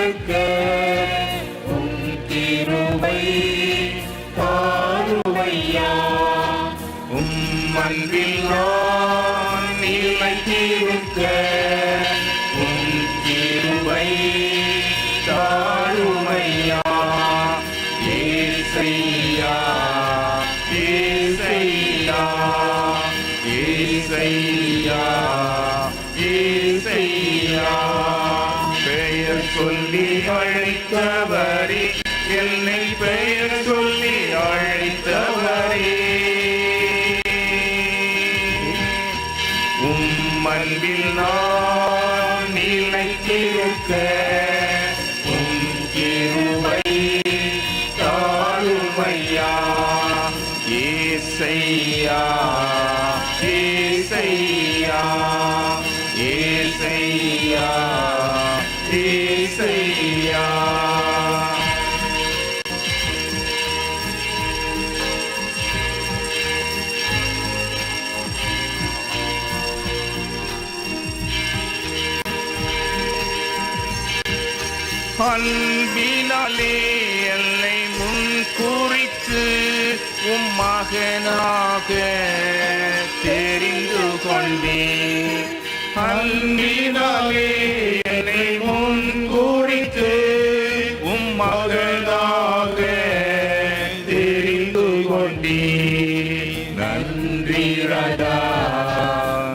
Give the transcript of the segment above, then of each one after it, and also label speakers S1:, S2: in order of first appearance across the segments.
S1: இருக்க உம் கிருபை தாருமையா. உம் அன்பில் நான் நிலைத்திருக்க உம் கிருபை தாருமையா. ஏசையா ஏசையா ஏசையா ஏசையா. பெயர் சொல்லி அழைத்தவரே, என்னை பெயர் சொல்லி அழைத்தவரே, உம் அன்பில் நான் நிலைத்திருக்க உம் கிருபை தாருமையா. ஏசையா ஏசையா ஏசையா ஏசையா. அன்பினாலே என்னை முன் குறித்து உம் மகனாக தெரிந்து கொண்டேன். அன்பினாலே என்னை முன் குறித்து உம் மகனாக தெரிந்து கொண்டேன். நன்றி ராஜா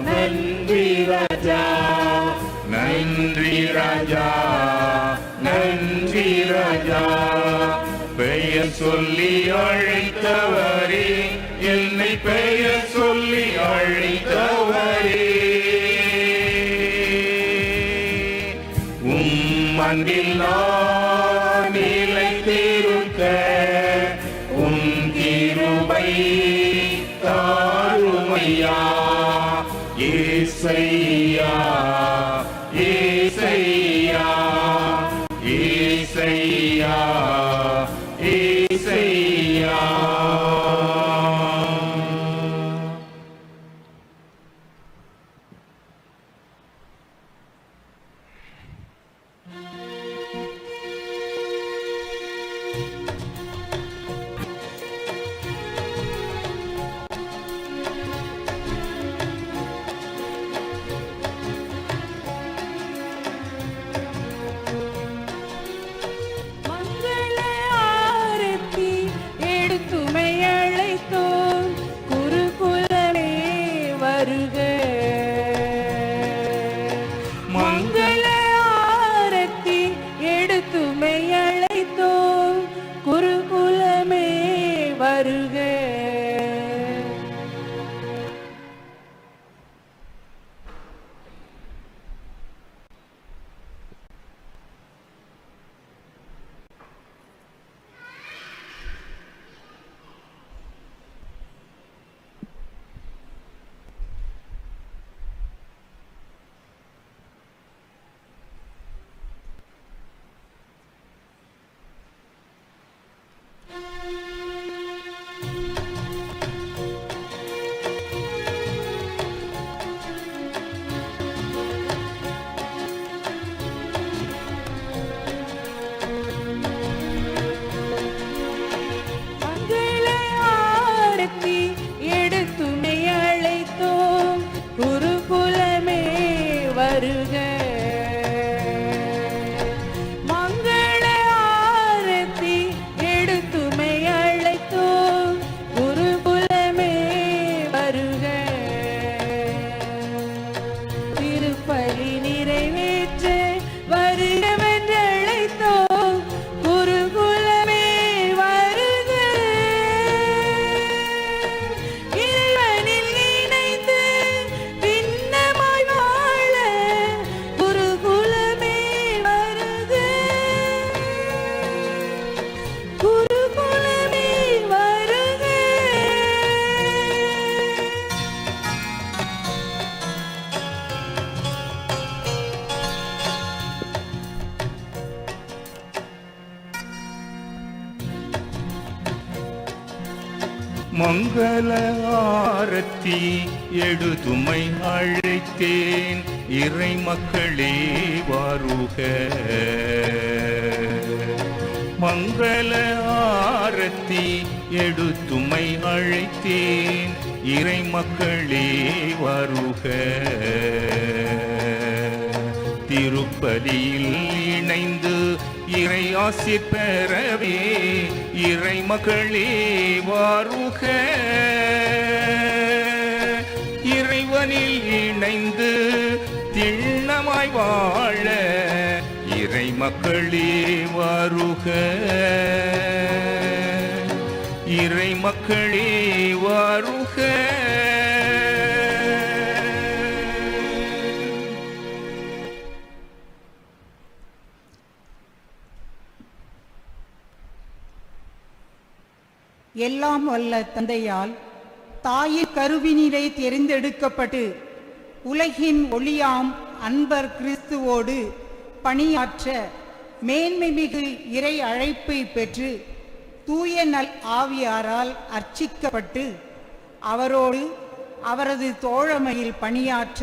S1: நன்றி ராஜா நன்றி ராஜா நன்றி ராஜா. பெயர் சொல்லி அழைத்தவரே, என்னை பெயர் சொல்லி அழைத்தவரே, உம் அன்பில் நான் நிலைத்திருக்க உம் கிருபை தாருமையா. ஏசையா ஏசையா ஏசையா ஏசையா. மங்கள ஆரத்தி எடுதுமை அழைத்தேன், இறை மக்களே வாருக. மங்கள ஆரத்தி எடுத்துமை அழைத்தேன், இறை மக்களே வருக. திருப்பலியில் இணைந்து இறை ஆசி பெறவே, இறை மக்களே வாருக. இறைவனில் இணைந்து திண்ணமாய் வாழ, இறை மக்களே வாருக. இறை மக்களே வாருக.
S2: எல்லாம் வல்ல தந்தையால் தாயின் கருவினிலே தெரிந்தெடுக்கப்பட்டு உலகின் ஒளியாம் அன்பர் கிறிஸ்துவோடு பணியாற்ற மேன்மை மிகு இறை அழைப்பை பெற்று தூய நல் ஆவியாரால் அர்ச்சிக்கப்பட்டு அவரோடு அவரது தோழமையில் பணியாற்ற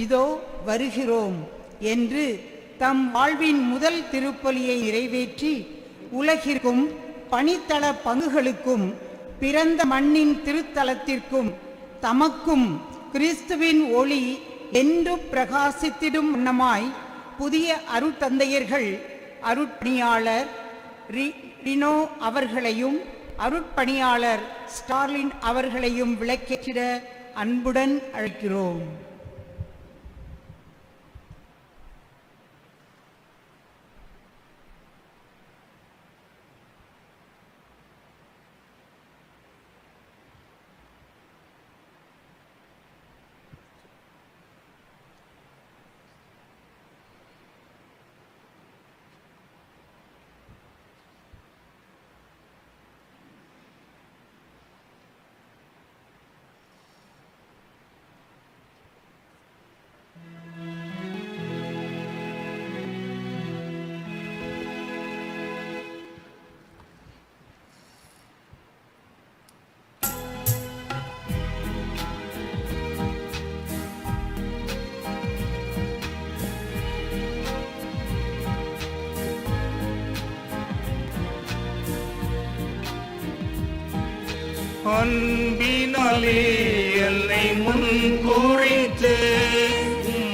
S2: இதோ வருகிறோம் என்று தம் வாழ்வின் முதல் திருப்பலியை நிறைவேற்றி உலகிற்கும் பணித்தள பங்குகளுக்கும் பிறந்த மண்ணின் திருத்தலத்திற்கும் தமக்கும் கிறிஸ்துவின் ஒளி என்று பிரகாசித்திடும் வண்ணமாய் புதிய அருட்தந்தையர்கள் அருட்பணியாளர் ரினோ அவர்களையும் அருட்பணியாளர் ஸ்டார்லின் அவர்களையும் விளக்கேற்றிட அன்புடன் அழைக்கிறோம்.
S1: அன்பினாலே என்னை முன்குறித்து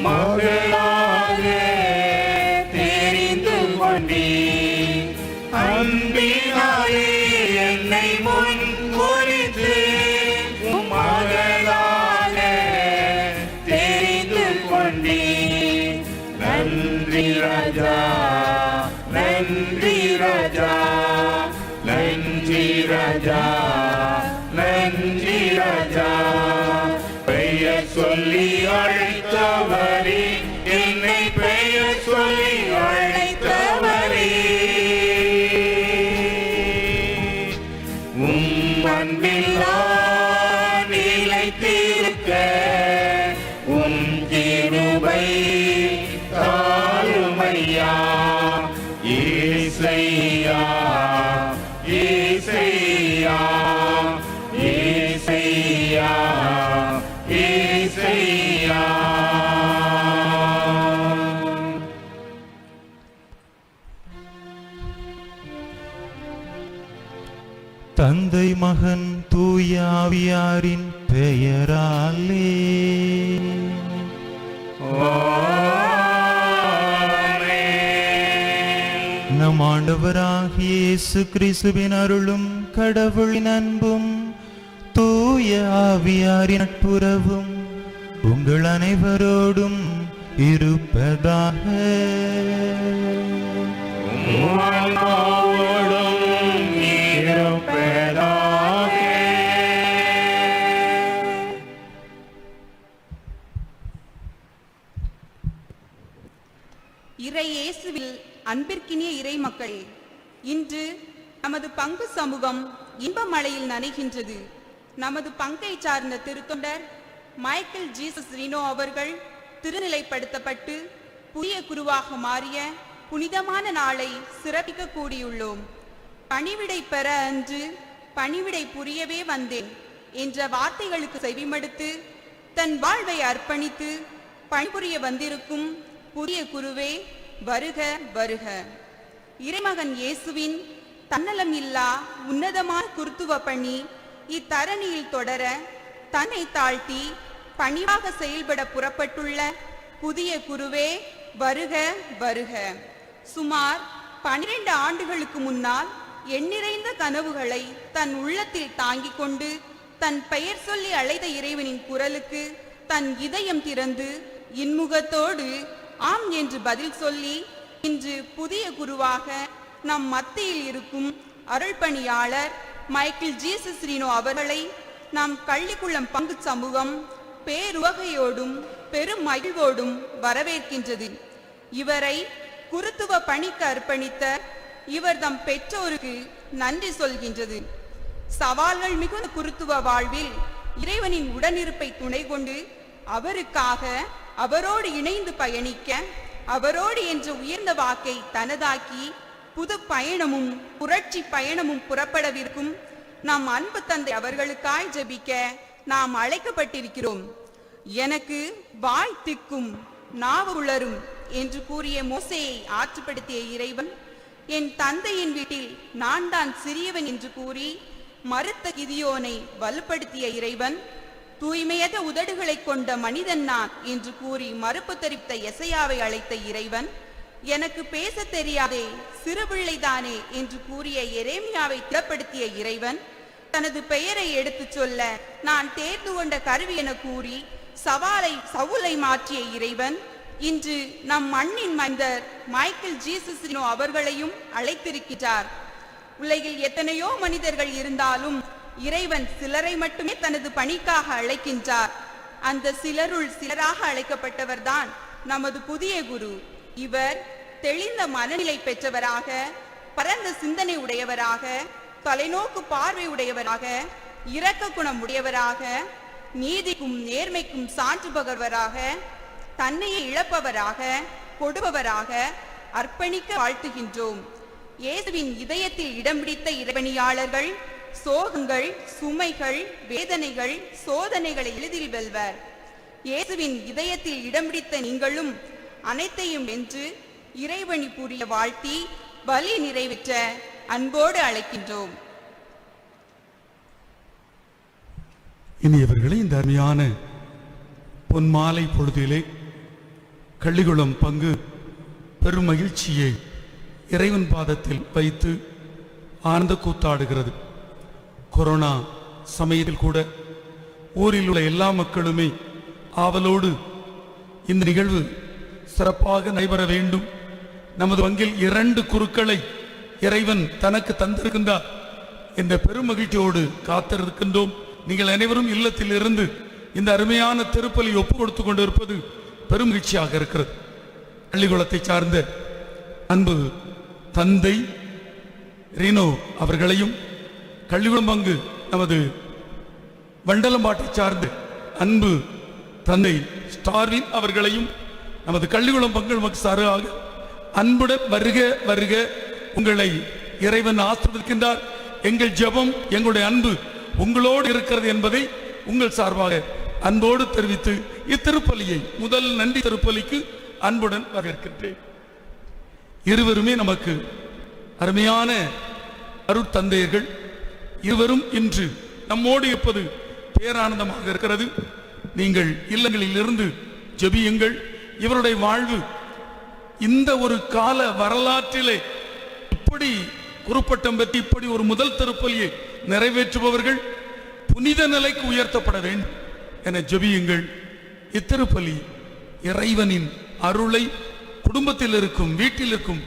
S1: மகளாக தெரிந்து கொண்டே, அன்பினாலே என்னை முன்குறித்து மகளாக தெரிந்து கொண்டே. நன்றி ராஜா, நன்றி ராஜா, நன்றி ராஜா, நன்றி ராஜா. பெயர் சொல்லி அழைத்தவரே, என்னை பெயர் சொல்லி அழைத்தவரே, அன்பில் நான் நிலைத்திருக்க உம் கிருபை தாருமையா. ஏசையா, ஏசையா, ஏசையா, ஏசையா.
S3: தந்தை மகன் தூய ஆவியாரின் பெயராலே நம் ஆண்டவராகிய இயேசு கிறிஸ்துவின் அருளும் கடவுளின் அன்பும் தூய ஆவியாரின் நட்புறவும் உங்கள் அனைவரோடும் இருப்பதாக.
S4: இறை இயேசுவில் அன்பிற்கினிய இறை மக்களே, இன்று நமது பங்கு சமூகம் இன்ப மழையில் நனைகின்றது. நமது பங்கை சார்ந்த திருத்தொண்டர் மைக்கேல் ஜீசஸ் ரினோ அவர்கள் திருநிலைப்படுத்தப்பட்டு புதிய குருவாக மாறிய புனிதமான நாளை சிறப்பிக்க கூடியுள்ளோம். பணிவிடை பெற அன்று பணிவிடை புரியவே வந்தேன் என்ற வார்த்தைகளுக்கு செவிமடுத்து தன் வாழ்வை அர்ப்பணித்து பணிபுரிய வந்திருக்கும் புதிய குருவே, வருக வருக. இறைமகன் இயேசுவின் தன்னலம் இல்லா உன்னதமான குருத்துவ பணி இத்தரணியில் தொடர தன்னை தாழ்த்தி பணிவாக செயல்பட புறப்பட்டுள்ள புதிய குருவே, வருக வருக. சுமார் 12 ஆண்டுகளுக்கு முன்னால் எண்ணிறைந்த கனவுகளை தன் உள்ளத்தில் தாங்கிக் கொண்டு தன் பெயர் சொல்லி அழைத்த இறைவனின் குரலுக்கு தன் இதயம் திறந்து இன்முகத்தோடு ஆம் என்று பதில் சொல்லி இன்று புதிய குருவாக நம் மத்தியில் இருக்கும் அருள்பணியாளர் மைக்கேல் ஜி சிஸ்ரினோ அவர்களை நம் கள்ளிக்குளம் பங்கு சமூகம் பேருவகையோடும் பெரும் மகிழ்வோடும் வரவேற்கின்றது. இவரை குருத்துவ பணிக்கு அர்ப்பணித்த இவர் தம் பெற்றோருக்கு நன்றி சொல்கின்றது. சவால்கள் மிகுந்த குருத்துவ வாழ்வில் இறைவனின் உடனிருப்பை துணை கொண்டு அவருக்காக அவரோடு இணைந்து பயணிக்க அவரோடு என்ற உயர்ந்த வாக்கை தனதாக்கி புது பயணமும் புரட்சி பயணமும் புறப்படவிருக்கும் நம் அன்பு தந்தை அவர்களுக்காய் ஜெபிக்க நாம் அழைக்கப்பட்டிருக்கிறோம். எனக்கு வாய் திக்கும் நாவு உளரும் என்று கூறிய மோசேயை ஆற்றுப்படுத்திய இறைவன், என் தந்தையின் வீட்டில் நான் தான் சிறியவன் என்று கூறி மறுத்த கிதியோனை வலுப்படுத்திய இறைவன், தூய்மையற்ற உதடுகளை கொண்ட மனிதன் நான் என்று கூறி மறுப்பு தெரிவித்த எசையாவை அழைத்த இறைவன், எனக்கு பேச தெரியாதே சிறுபிள்ளைதானே என்று கூறிய எரேமியாவை திடப்படுத்திய இறைவன், தனது பெயரை எடுத்துச் சொல்ல நான் தேர்ந்து கொண்ட கருவி என கூறி சவுலை மாற்றிய இறைவன், இன்று நம் மண்ணின் மைந்தர் மைக்கேல் ஜி சிஸ்ரினோ அவர்களையும் அழைத்திருக்கிறார். உலகில் எத்தனையோ மனிதர்கள் இருந்தாலும் இறைவன் சிலரை மட்டுமே தனது பணிக்காக அழைக்கின்றார். அந்த சிலருள் சிலராக அழைக்கப்பட்டவர்தான் நமது புதிய குரு. இவர் தெளிந்த மனநிலை பெற்றவராக, பரந்த சிந்தனை உடையவராக, தொலைநோக்கு பார்வை உடையவராக, இரக்க குணம் உடையவராக, நீதிக்கும் நேர்மைக்கும் சான்று பகர்வராக, தன்னையே இழப்பவராக, கொடுப்பவராக, அர்ப்பணிக்க வாழ்த்துகின்றோம். இயேசுவின் இதயத்தில் இடம் பிடித்த இறைபணியாளர்கள் சோகங்கள், சுமைகள், வேதனைகள், சோதனைகளை எளிதில் வெல்வர். இயேசுவின் இதயத்தில் இடம் பிடித்த நீங்களும் அனைத்தையும் வென்று இறைவனி புரிய வாழ்த்தி பலி நிறைவேற்ற அன்போடு அழைக்கின்றோம்.
S5: இனியவர்களே, இந்த அருமையான பொன்மாலை பொழுதிலே கள்ளிகுளம் பங்கு பெரும் மகிழ்ச்சியை இறைவன் பாதத்தில் வைத்து ஆனந்த கூத்தாடுகிறது. கொரோனா சமயத்தில் கூட ஊரில் உள்ள எல்லா மக்களுமே ஆவலோடு இந்த நிகழ்வு சிறப்பாக நடைபெற வேண்டும், நமது பங்கில் 2 குருக்களை இறைவன் தனக்கு தந்திருக்கின்றார் என்ற பெரும் மகிழ்ச்சியோடு காத்திருக்கின்றோம். நீங்கள் அனைவரும் இல்லத்தில் இருந்து இந்த அருமையான திருப்பலி ஒப்பு கொடுத்து கொண்டிருப்பது பெரும் மகிழ்ச்சியாக இருக்கிறது. கள்ளிகுளத்தை சார்ந்த அன்பு தந்தை ரீனோ அவர்களையும், கள்ளிகுளம் பங்கு நமது வண்டலம்பாட்டை சார்ந்த அன்பு தந்தை ஸ்டார்வின் அவர்களையும் நமது கள்ளிகுளம் பங்கு நமக்கு சார்பாக அன்புடன் வருக வருக உங்களை இறைவன் ஆசீர்வதிக்கின்றார். எங்கள் ஜெபம், எங்களுடைய அன்பு உங்களோடு இருக்கிறது என்பதை உங்கள் சார்பாக அன்போடு தெரிவித்து இத்திருப்பலியை முதல் நன்றி திருப்பலிக்கு அன்புடன் வரவேற்கின்றேன். இருவருமே நமக்கு அருமையான அருட்தந்தையர்கள். இருவரும் இன்று நம்மோடு இருப்பது பேரானந்தமாக இருக்கிறது. நீங்கள் இல்லங்களில் இருந்து ஜெபியுங்கள். இவருடைய வாழ்வு இந்த ஒரு கால வரலாற்றிலே இப்படி குருப்பட்டம் பெற்று இப்படி ஒரு முதல் திருப்பலியை நிறைவேற்றுபவர்கள் புனித நிலைக்கு உயர்த்தப்பட வேண்டும் என ஜெபியுங்கள். இத்திருப்பலி இறைவனின் அருளை குடும்பத்தில் இருக்கும், வீட்டில் இருக்கும்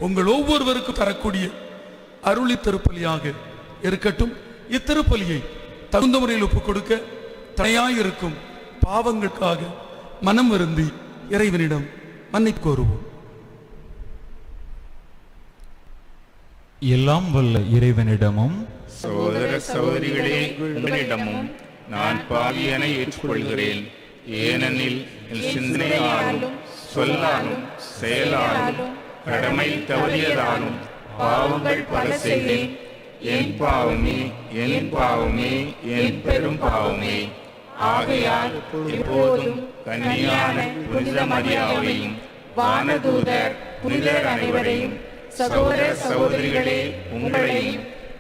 S5: உங்கள் ஒவ்வொருவருக்கும் தரக்கூடிய அருளி திருப்பலியாக இருக்கட்டும். இத்திருப்பலியை தகுந்த முறையில் ஒப்புக் கொடுக்க தடையாயிருக்கும் பாவங்களுக்காக மனம் வருந்தி இறைவனிடம் மன்னிப்பு கோருவோம்.
S3: எல்லாம் வல்ல இறைவனிடமும்
S1: சகோதர சகோதரிகளே, உங்களிடமும் நான் பாவியனை ஏற்றுக்கொள்கிறேன். ஏனெனில் என் சிந்தனையாலும் சொல்லாலும் செயலாலும் கடமை தவறியதாலும் பாவங்கள் பல செய்தேன். என் பாவமே, என் பாவமே, என் பெரும் பாவமே. ஆகையால் இப்போதும் கன்னியான புனித மரியாவையும் வானதூதர் புனிதர் அனைவரையும் சகோதர சகோதரிகளே உங்களையும்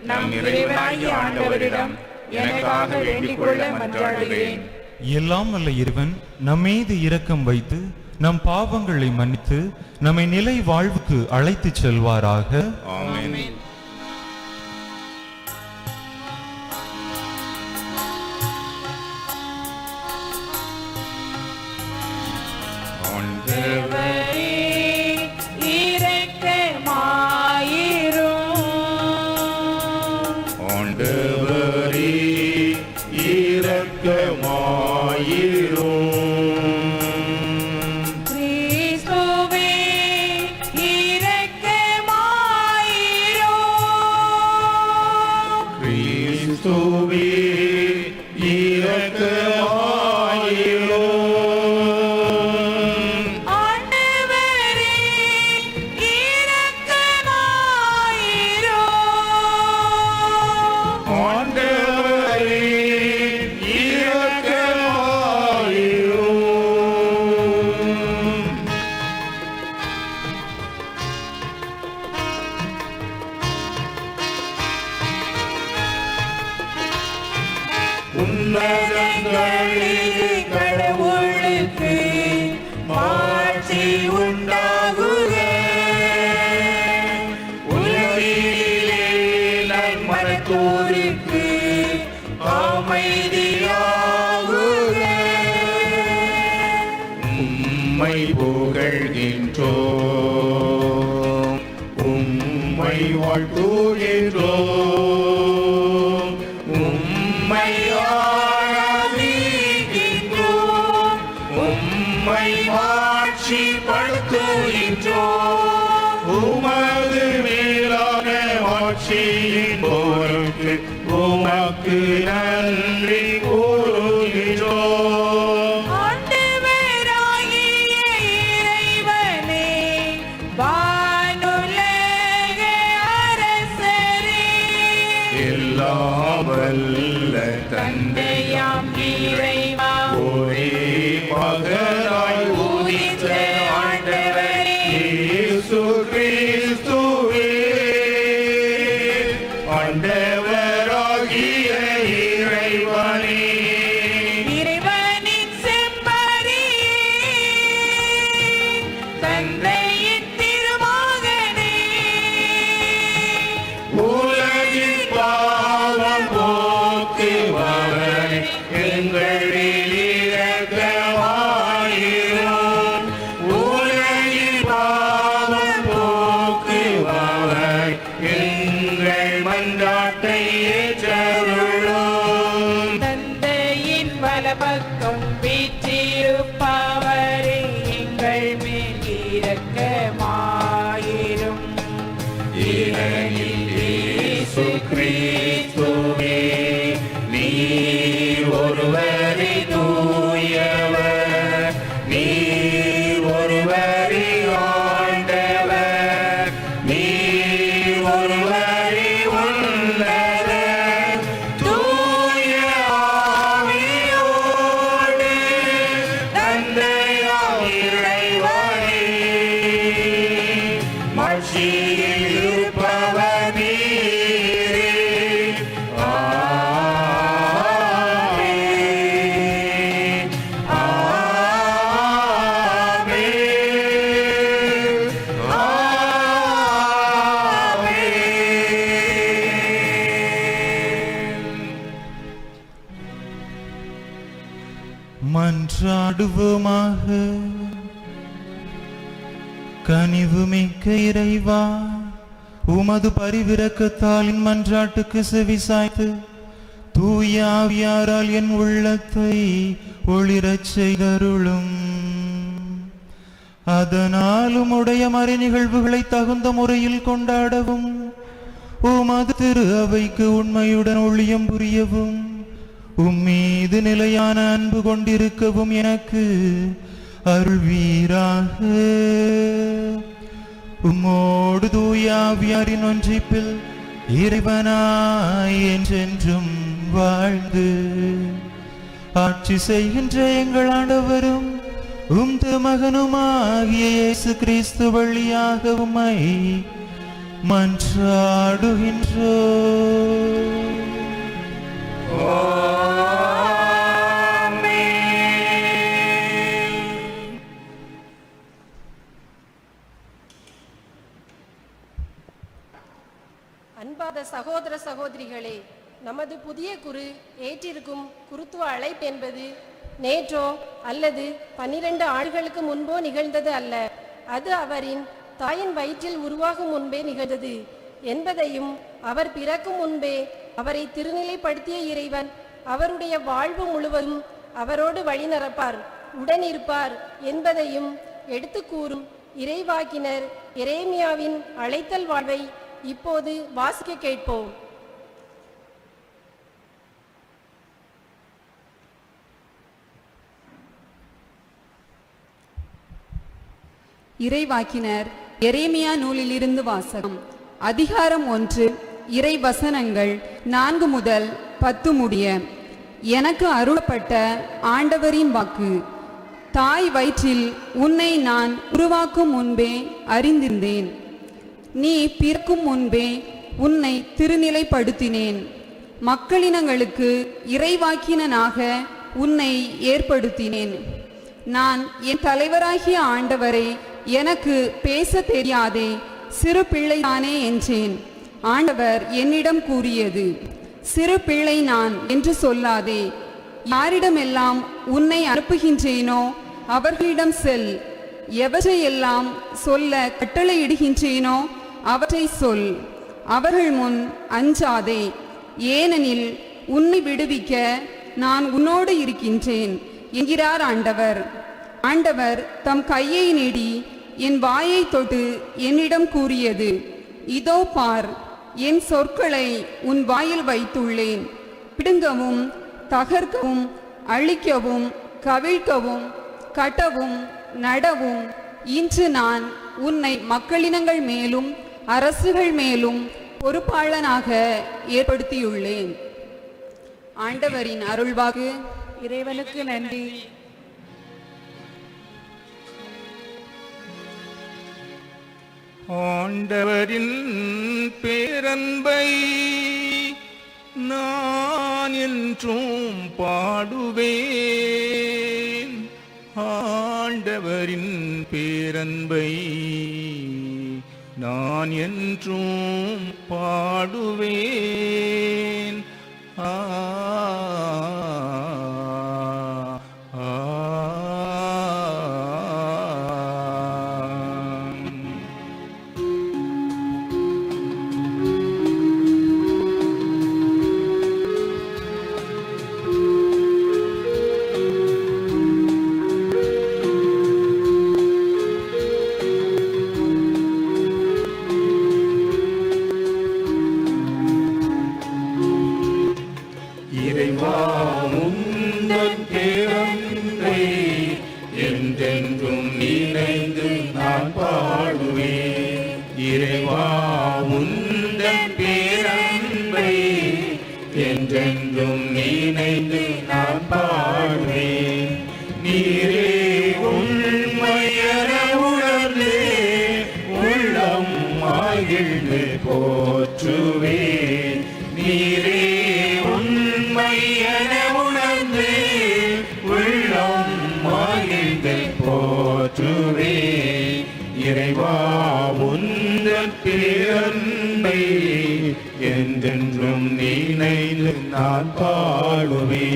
S1: நம் இறைவனாகிய ஆண்டவரிடம் எனக்காக வேண்டிக் கொள்ள மன்றாடுகிறேன்.
S3: எல்லாம் வல்ல இறைவன் நம்மீது இரக்கம் வைத்து நம் பாவங்களை மன்னித்து நம்மை நிலை வாழ்வுக்கு அழைத்துச் செல்வாராக.
S1: ஆமென். ஆண்டவரே இரக்கமாயிரும். கிறிஸ்துவே இரக்கமாயிரும். ஆண்டவரே இரக்கமாயிரும். உன்னதங்களிலே கடவுளுக்கு மாட்சி உண்டாகுக. உலகிலே நன்மனத்தோருக்கு அமைதியாகுக. உம்மை புகழ்கின்றோம், உம்மை வாழ்த்துகின்றோம், உம்மை ஆராதிக்கின்றோம், உம்மை மாட்சிப்படுத்துகின்றோம். உமது மேலான ஆட்சியின் பொருட்டு உமக்கு நன்றி கூறுகின்றோம். எல்லாம் வல்ல தந்தையாம் இறைவா, ஒரே மகனாய் உதித்த ஆண்டவர் இயேசு கிறிஸ்துவே, ஆண்டவராகிய இறைவனே,
S6: இறைவனின் செம்மறியே, தந்தையின் திருமகனே,
S1: உலகின் பாவம் போக்குபவரே, எங்களில் இரக்கமாயிரும். உலகின் பாவம் போக்குபவரே, எங்கள் மன்றாட்டை ஏற்றருளும்.
S6: தந்தையின் வலப்பக்கம் வீற்றிருப்பவரே, எங்கள் மேல் இரக்கமாயிரும்.
S1: ஏனெனில் இயேசு கிறிஸ்துவே, நீர் ஒருவரே தூயவர், நீர் ஒருவரே ஆண்டவர், நீர் ஒருவரே உன்னதர். தூய ஆவியோடு தந்தையாம் இறைவனே, மாட்சியில் இருப்பவர் நீரே. ஆமென். ஆமென். ஆமென்.
S3: மன்றாடுவோமாக. கனிவு மிக்க இறைவா, உமது பரிவிரக்கத்தால் என் மன்றாட்டுக்கு செவிசாய்த்து தூய ஆவியாரால் என் உள்ளத்தை ஒளிரச் செய்தருளும். அதனால் உம்முடைய மறை நிகழ்வுகளை தகுந்த முறையில் கொண்டாடவும் உமது திரு அவைக்கு உண்மையுடன் ஊழியம் புரியவும் உம்மீது நிலையான அன்பு கொண்டிருக்கவும் எனக்கு அருள்வீராக. உம்மோடு தூய ஆவியாரின் ஒன்றிப்பில் இறைவனாய் என்றென்றும் வாழ்ந்து ஆட்சி செய்கின்ற எங்கள் ஆண்டவரும் உம்து மகனுமாகிய இயேசு கிறிஸ்து வழியாக உம்மை மன்றாடுகின்றோ.
S7: அன்பாத சகோதர சகோதரிகளே, நமது புதிய குரு ஏற்றிருக்கும் குருத்துவ அழைப்பு என்பது நேற்றோ அல்லது 12 ஆண்டுகளுக்கு முன்போ நிகழ்ந்தது அல்ல. அது அவரின் தாயின் வயிற்றில் உருவாகும் முன்பே நிகழ்ந்தது என்பதையும், அவர் பிறக்கும் முன்பே அவரை திருநிலைப்படுத்திய இறைவன் அவருடைய வாழ்வு முழுவதும் அவரோடு வழிநடப்பார், உடனிருப்பார் என்பதையும் எடுத்து கூறும் இறைவாக்கினர் எரேமியாவின் அழைத்தல் வாழ்வை இப்போது வாசிக்க கேட்போம்.
S8: இறைவாக்கினர் எரேமியா நூலிலிருந்து வாசகம். அதிகாரம் 1, இறை வசனங்கள் 4 முதல் 10 முடிய. எனக்கு அருளப்பட்ட ஆண்டவரின் வாக்கு. தாய் வயிற்றில் உன்னை நான் உருவாக்கும் முன்பே அறிந்திருந்தேன். நீ பிறக்கும் முன்பே உன்னை திருநிலைப்படுத்தினேன். மக்களினங்களுக்கு இறைவாக்கினனாக உன்னை ஏற்படுத்தினேன். நான் என் தலைவராகிய ஆண்டவரை எனக்கு பேச தெரியாதே, சிறு பிள்ளைதானே என்றேன். ஆண்டவர் என்னிடம் கூறியது, சிறு பிள்ளை நான் என்று சொல்லாதே. யாரிடமெல்லாம் உன்னை அனுப்புகின்றேனோ அவர்களிடம் செல். எவற்றையெல்லாம் சொல்ல கட்டளையிடுகின்றேனோ அவற்றை சொல். அவர்கள் முன் அஞ்சாதே, ஏனெனில் உன்னை விடுவிக்க நான் உன்னோடு இருக்கின்றேன் என்கிறார் ஆண்டவர். ஆண்டவர் தம் கையை நீடி என் வாயை தொட்டு என்னிடம் கூறியது, இதோ பார், என் சொற்களை உன் வாயில் வைத்துள்ளேன். பிடுங்கவும் தகர்க்கவும் அழிக்கவும் கவிழ்க்கவும் கட்டவும் நடவும் இன்று நான் உன்னை மக்களினங்கள் மேலும் அரசுகள் மேலும் பொறுப்பாளனாக ஏற்படுத்தியுள்ளேன். ஆண்டவரின் அருள்வாக்கு.
S6: இறைவனுக்கு நன்றி.
S1: ஆண்டவரின் பேரன்பை நான் என்றும் பாடுவேன். ஆண்டவரின் பேரன்பை நான் என்றும் பாடுவேன். ஆ இறைவா உந்தன் பேரன்பை என்றென்றும் நினைந்து நான் பாடுவேன். இறைவா உந்தன் பேரன்பை என்றென்றும் நினைந்து நான் பாடுவேன். நீரே உண்மையென உணர்ந்து உள்ளம் மகிழ்ந்து போற்றுவேன். நீரே உண்மையென உணர்ந்து உள்ளம் மகிழ்ந்து போற்றுவேன். இறைவா உந்தன் பேரன்பை என்றென்றும் நினைந்து நான் பாடுவேன்.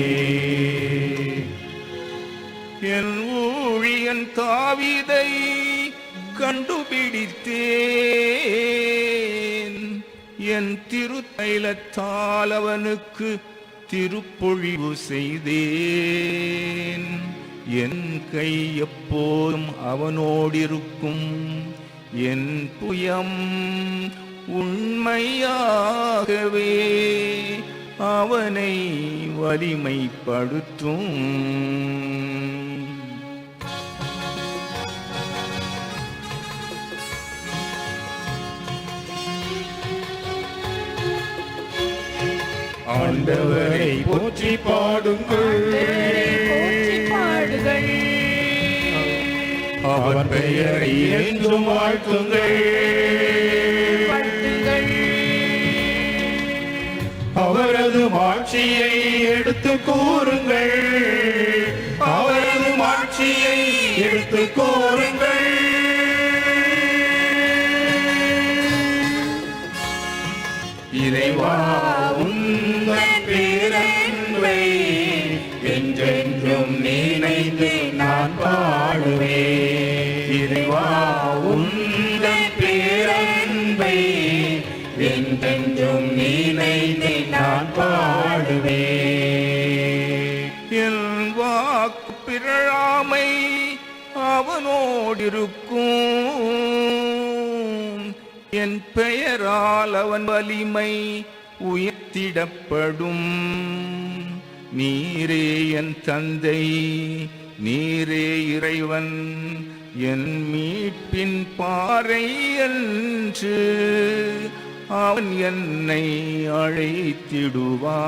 S1: என் ஊழியன் தாவீதை கண்டுபிடித்தேன். என் திருத்தைலத்தால் அவனுக்கு திருப்பொழிவு செய்தேன். என் கை எப்போதும் அவனோடிருக்கும். என் புயம் உண்மையாகவே அவனை வலிமைப்படுத்தும். ஆண்டவரை போற்றி பாடுங்கள்.
S6: போற்றி பாடுங்கள்.
S1: அவர் பெயரை என்றும் வாழ்த்துங்கள்.
S6: வாழ்த்துங்கள்.
S1: அவரது மாட்சியை எடுத்து கூறுங்கள். அவரது மாட்சியை எடுத்து கூறுங்கள். இறைவா உந்தன் பேரன்பை என்றென்றும் நினைந்து நான் பாடுவேன். இறைவா உந்தன் பேரன்பை என்றென்றும் நினைந்து நான் பாடுவேன். என் வாக்கு பிறழாமை அவனோடிருக்கும். என் பெயரால் அவன் வலிமை உயர்த்திடப்படும். நீரே என் தந்தை, நீரே இறைவன், என் மீட்பின் பாறை என்று அவன் என்னை அழைத்திடுவான்.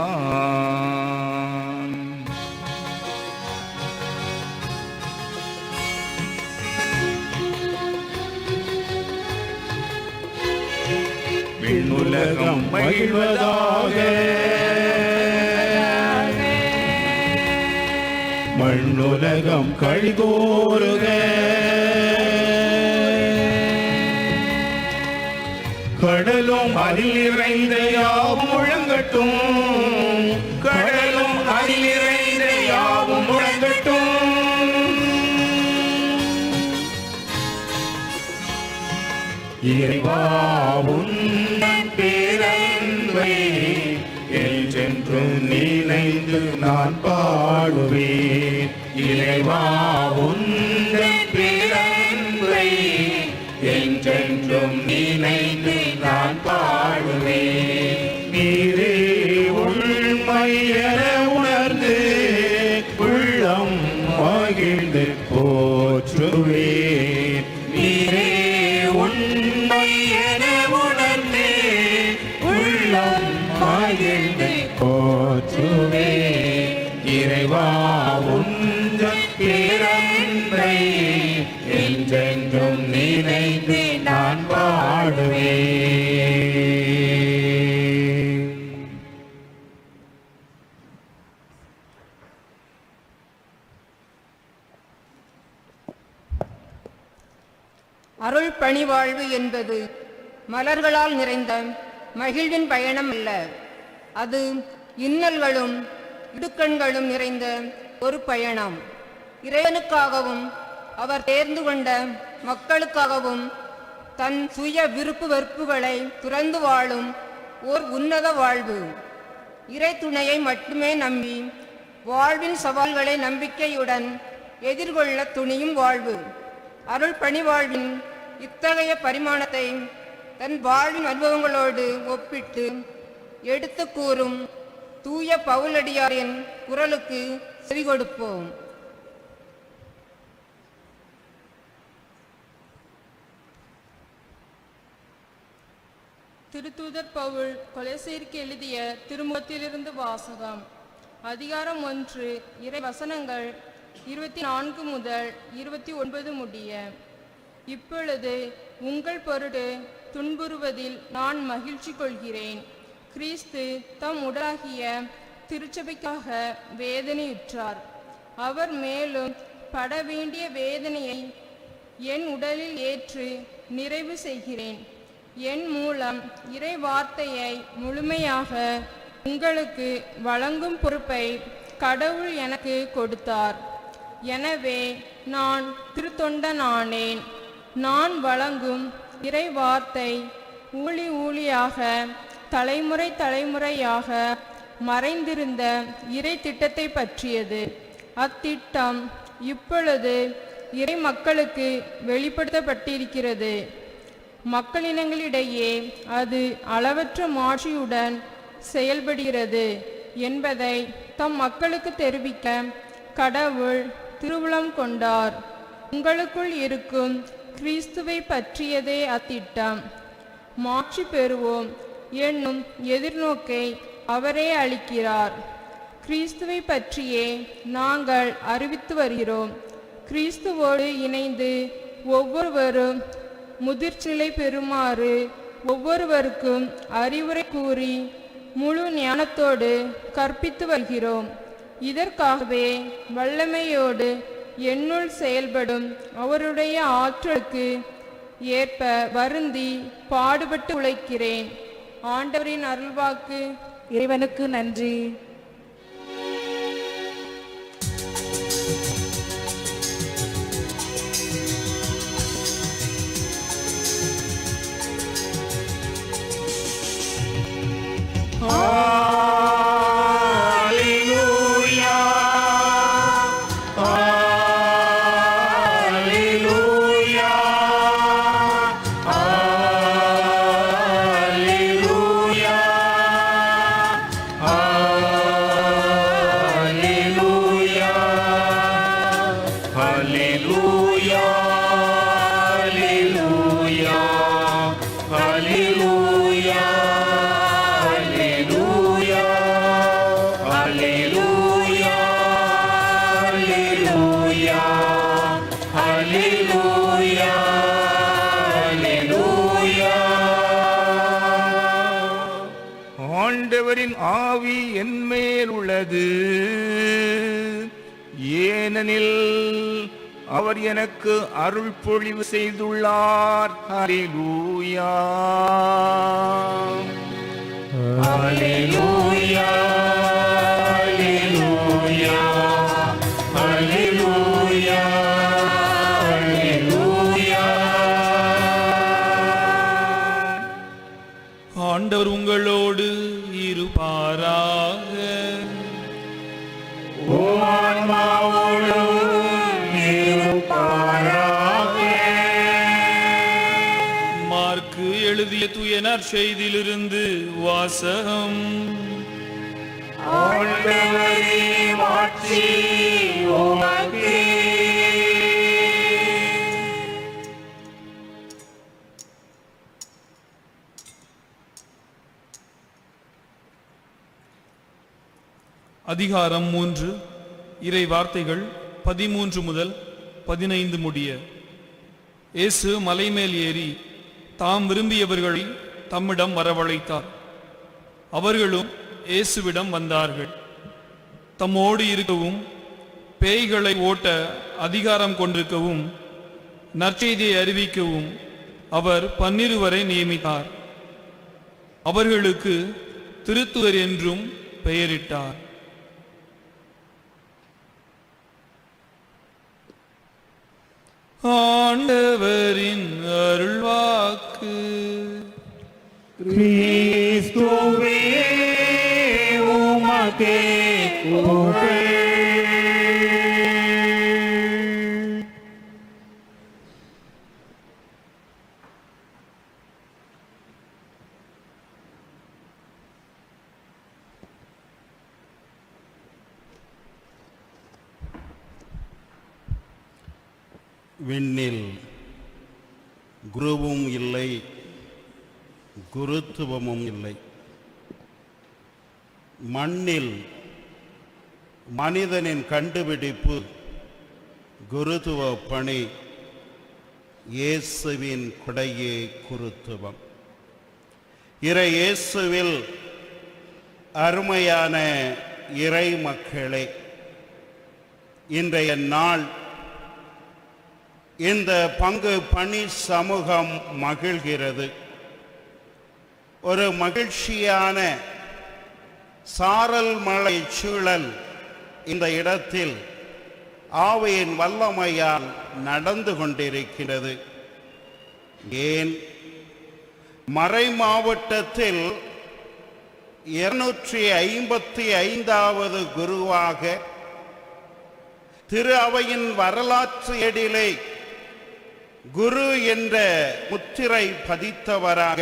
S1: விண்ணுலகம் மகிழ்வதாக, மண்ணுலகம் கழிகோருக. கடலும் அதில் நிறைந்த யாவும் முழங்கட்டும். கடலும் அதில் நிறைந்த யாவும் முழங்கட்டும். இறைவா உந்தன் பேரன்பை என்றென்றும் நினைந்து நான் பாடுவேன். இறைவா உந்தன் பேரன்பை என்றென்றும் நினைந்து நான் பாடுவேன். நீரே உண்மை என உணர்ந்து உள்ளம் மகிழ்ந்து போற்றுவேன். நீரே உண்மை என உணர்ந்து உள்ளம் மகிழ்ந்து போற்றுவேன். இறைவா உந்தன் பேரன்பை என்றென்றும் நினைந்து நான் பாடுவேன்.
S8: அருள் பணிவாழ்வு என்பது மலர்களால் நிறைந்த மகிழ்வின் பயணம் அல்ல. அது இன்னல்களும் இடுக்கண்களும் நிறைந்த ஒரு பயணம். இறைவனுக்காகவும் அவர் தேர்ந்து கொண்ட மக்களுக்காகவும் தன் சுய விருப்பு வெறுப்புகளை துறந்து வாழும் ஓர் உன்னத வாழ்வு. இறை துணையை மட்டுமே நம்பி வாழ்வின் சவால்களை நம்பிக்கையுடன் எதிர்கொள்ள துணியும் வாழ்வு. அருள் பணிவாழ்வின் இத்தகைய பரிமாணத்தை தன் வாழ்வின் அனுபவங்களோடு ஒப்பிட்டு எடுத்து கூறும் தூய பவுலடியாரின் குரலுக்கு செவி கொடுப்போம்.
S9: திருத்தூதர் பவுல் கொலோசையருக்கு எழுதிய திருமுகத்திலிருந்து வாசகம். அதிகாரம் 1, இறை வசனங்கள் 24 முதல் 29 முடிய. இப்பொழுது உங்கள் பொருட்டு துன்புறுவதில் நான் மகிழ்ச்சி கொள்கிறேன். கிறிஸ்து தம் உடலாகிய திருச்சபைக்காக வேதனையுற்றார். அவர் மேலும் பட வேண்டிய வேதனையை என் உடலில் ஏற்று நிறைவு செய்கிறேன். என் மூலம் இறை வார்த்தையை முழுமையாக உங்களுக்கு வழங்கும் பொறுப்பை கடவுள் எனக்கு கொடுத்தார். எனவே நான் திருத்தொண்டனானேன். நான் வழங்கும் இறை வார்த்தை ஊழி ஊழியாக தலைமுறை தலைமுறையாக மறைந்திருந்த இறை திட்டத்தை பற்றியது. அத்திட்டம் இப்பொழுது இறை மக்களுக்கு வெளிப்படுத்தப்பட்டிருக்கிறது. மக்களினங்களிடையே அது அளவற்ற மாட்சியுடன் செயல்படுகிறது என்பதை தம் மக்களுக்கு தெரிவிக்க கடவுள் திருவுளம் கொண்டார். உங்களுக்குள் இருக்கும் கிறிஸ்துவை பற்றியதே அத்திட்டம். மாட்சி பெறுவோம் என்னும் எதிர்நோக்கை அவரே அளிக்கிறார். கிறிஸ்துவை பற்றியே நாங்கள் அறிவித்து வருகிறோம். கிறிஸ்துவோடு இணைந்து ஒவ்வொருவரும் முதிர்ச்சிலை பெறுமாறு ஒவ்வொருவருக்கும் அறிவுரை கூறி முழு ஞானத்தோடு கற்பித்து வருகிறோம். இதற்காகவே வல்லமையோடு என்னுள் செயல்படும் அவருடைய ஆற்றலுக்கு ஏற்ப வருந்தி பாடுபட்டு உழைக்கிறேன். ஆண்டவரின் அருள்வாக்கு.
S6: இறைவனுக்கு நன்றி.
S1: ஆண்டவரின் ஆவி என்மேல் உள்ளது, ஏனெனில் அவர் எனக்கு அருள் பொழிவு செய்துள்ளார். ஹல்லேலூயா, ஹல்லேலூயா, ஹல்லேலூயா, ஹல்லேலூயா, ஹல்லேலூயா.
S10: ஆண்டவர் உங்களோடு இருப்பாராக.
S1: உம் ஆன்மாவோடும் இருப்பாராக.
S10: மார்க்கு எழுதிய தூய நற்செய்தியிலிருந்து வாசகம்.
S1: ஆண்டவரே, மாட்சி உமக்கே.
S10: அதிகாரம் 3. இறை வார்த்தைகள் 13 முதல் 15 முடிய. இயேசு மலைமேல் ஏறி தாம் விரும்பியவர்களை தம்மிடம் வரவழைத்தார். அவர்களும் இயேசுவிடம் வந்தார்கள். தம்மோடு இருக்கவும் பேய்களை ஓட்ட அதிகாரம் கொண்டிருக்கவும் நற்செய்தியை அறிவிக்கவும் அவர் 12 நியமித்தார். அவர்களுக்கு திருத்துதர் என்றும் பெயரிட்டார். ஆண்டவரின் அருள்வாக்கு.
S1: கிறிஸ்துவே, உமக்கே புகழ்.
S11: விண்ணில் குருவும் இல்லை, குருத்துவமும் இல்லை. மண்ணில் மனிதனின் கண்டுபிடிப்பு குருத்துவ பணி. இயேசுவின் கொடையே குருத்துவம். இறை இயேசுவில் அருமையான இறை மக்களே, இன்றைய நாள் இந்த பங்கு பணி சமூகம் மகிழ்கிறது. ஒரு மகிழ்ச்சியான சாரல் மழை சூழல் இந்த இடத்தில் ஆவியின் வல்லமையால் நடந்து கொண்டிருக்கிறது. ஏன் மறை மாவட்டத்தில் 255வது குருவாக திரு அவையின் வரலாற்று ஏடிலே குரு என்ற முத்திரை பதித்தவராக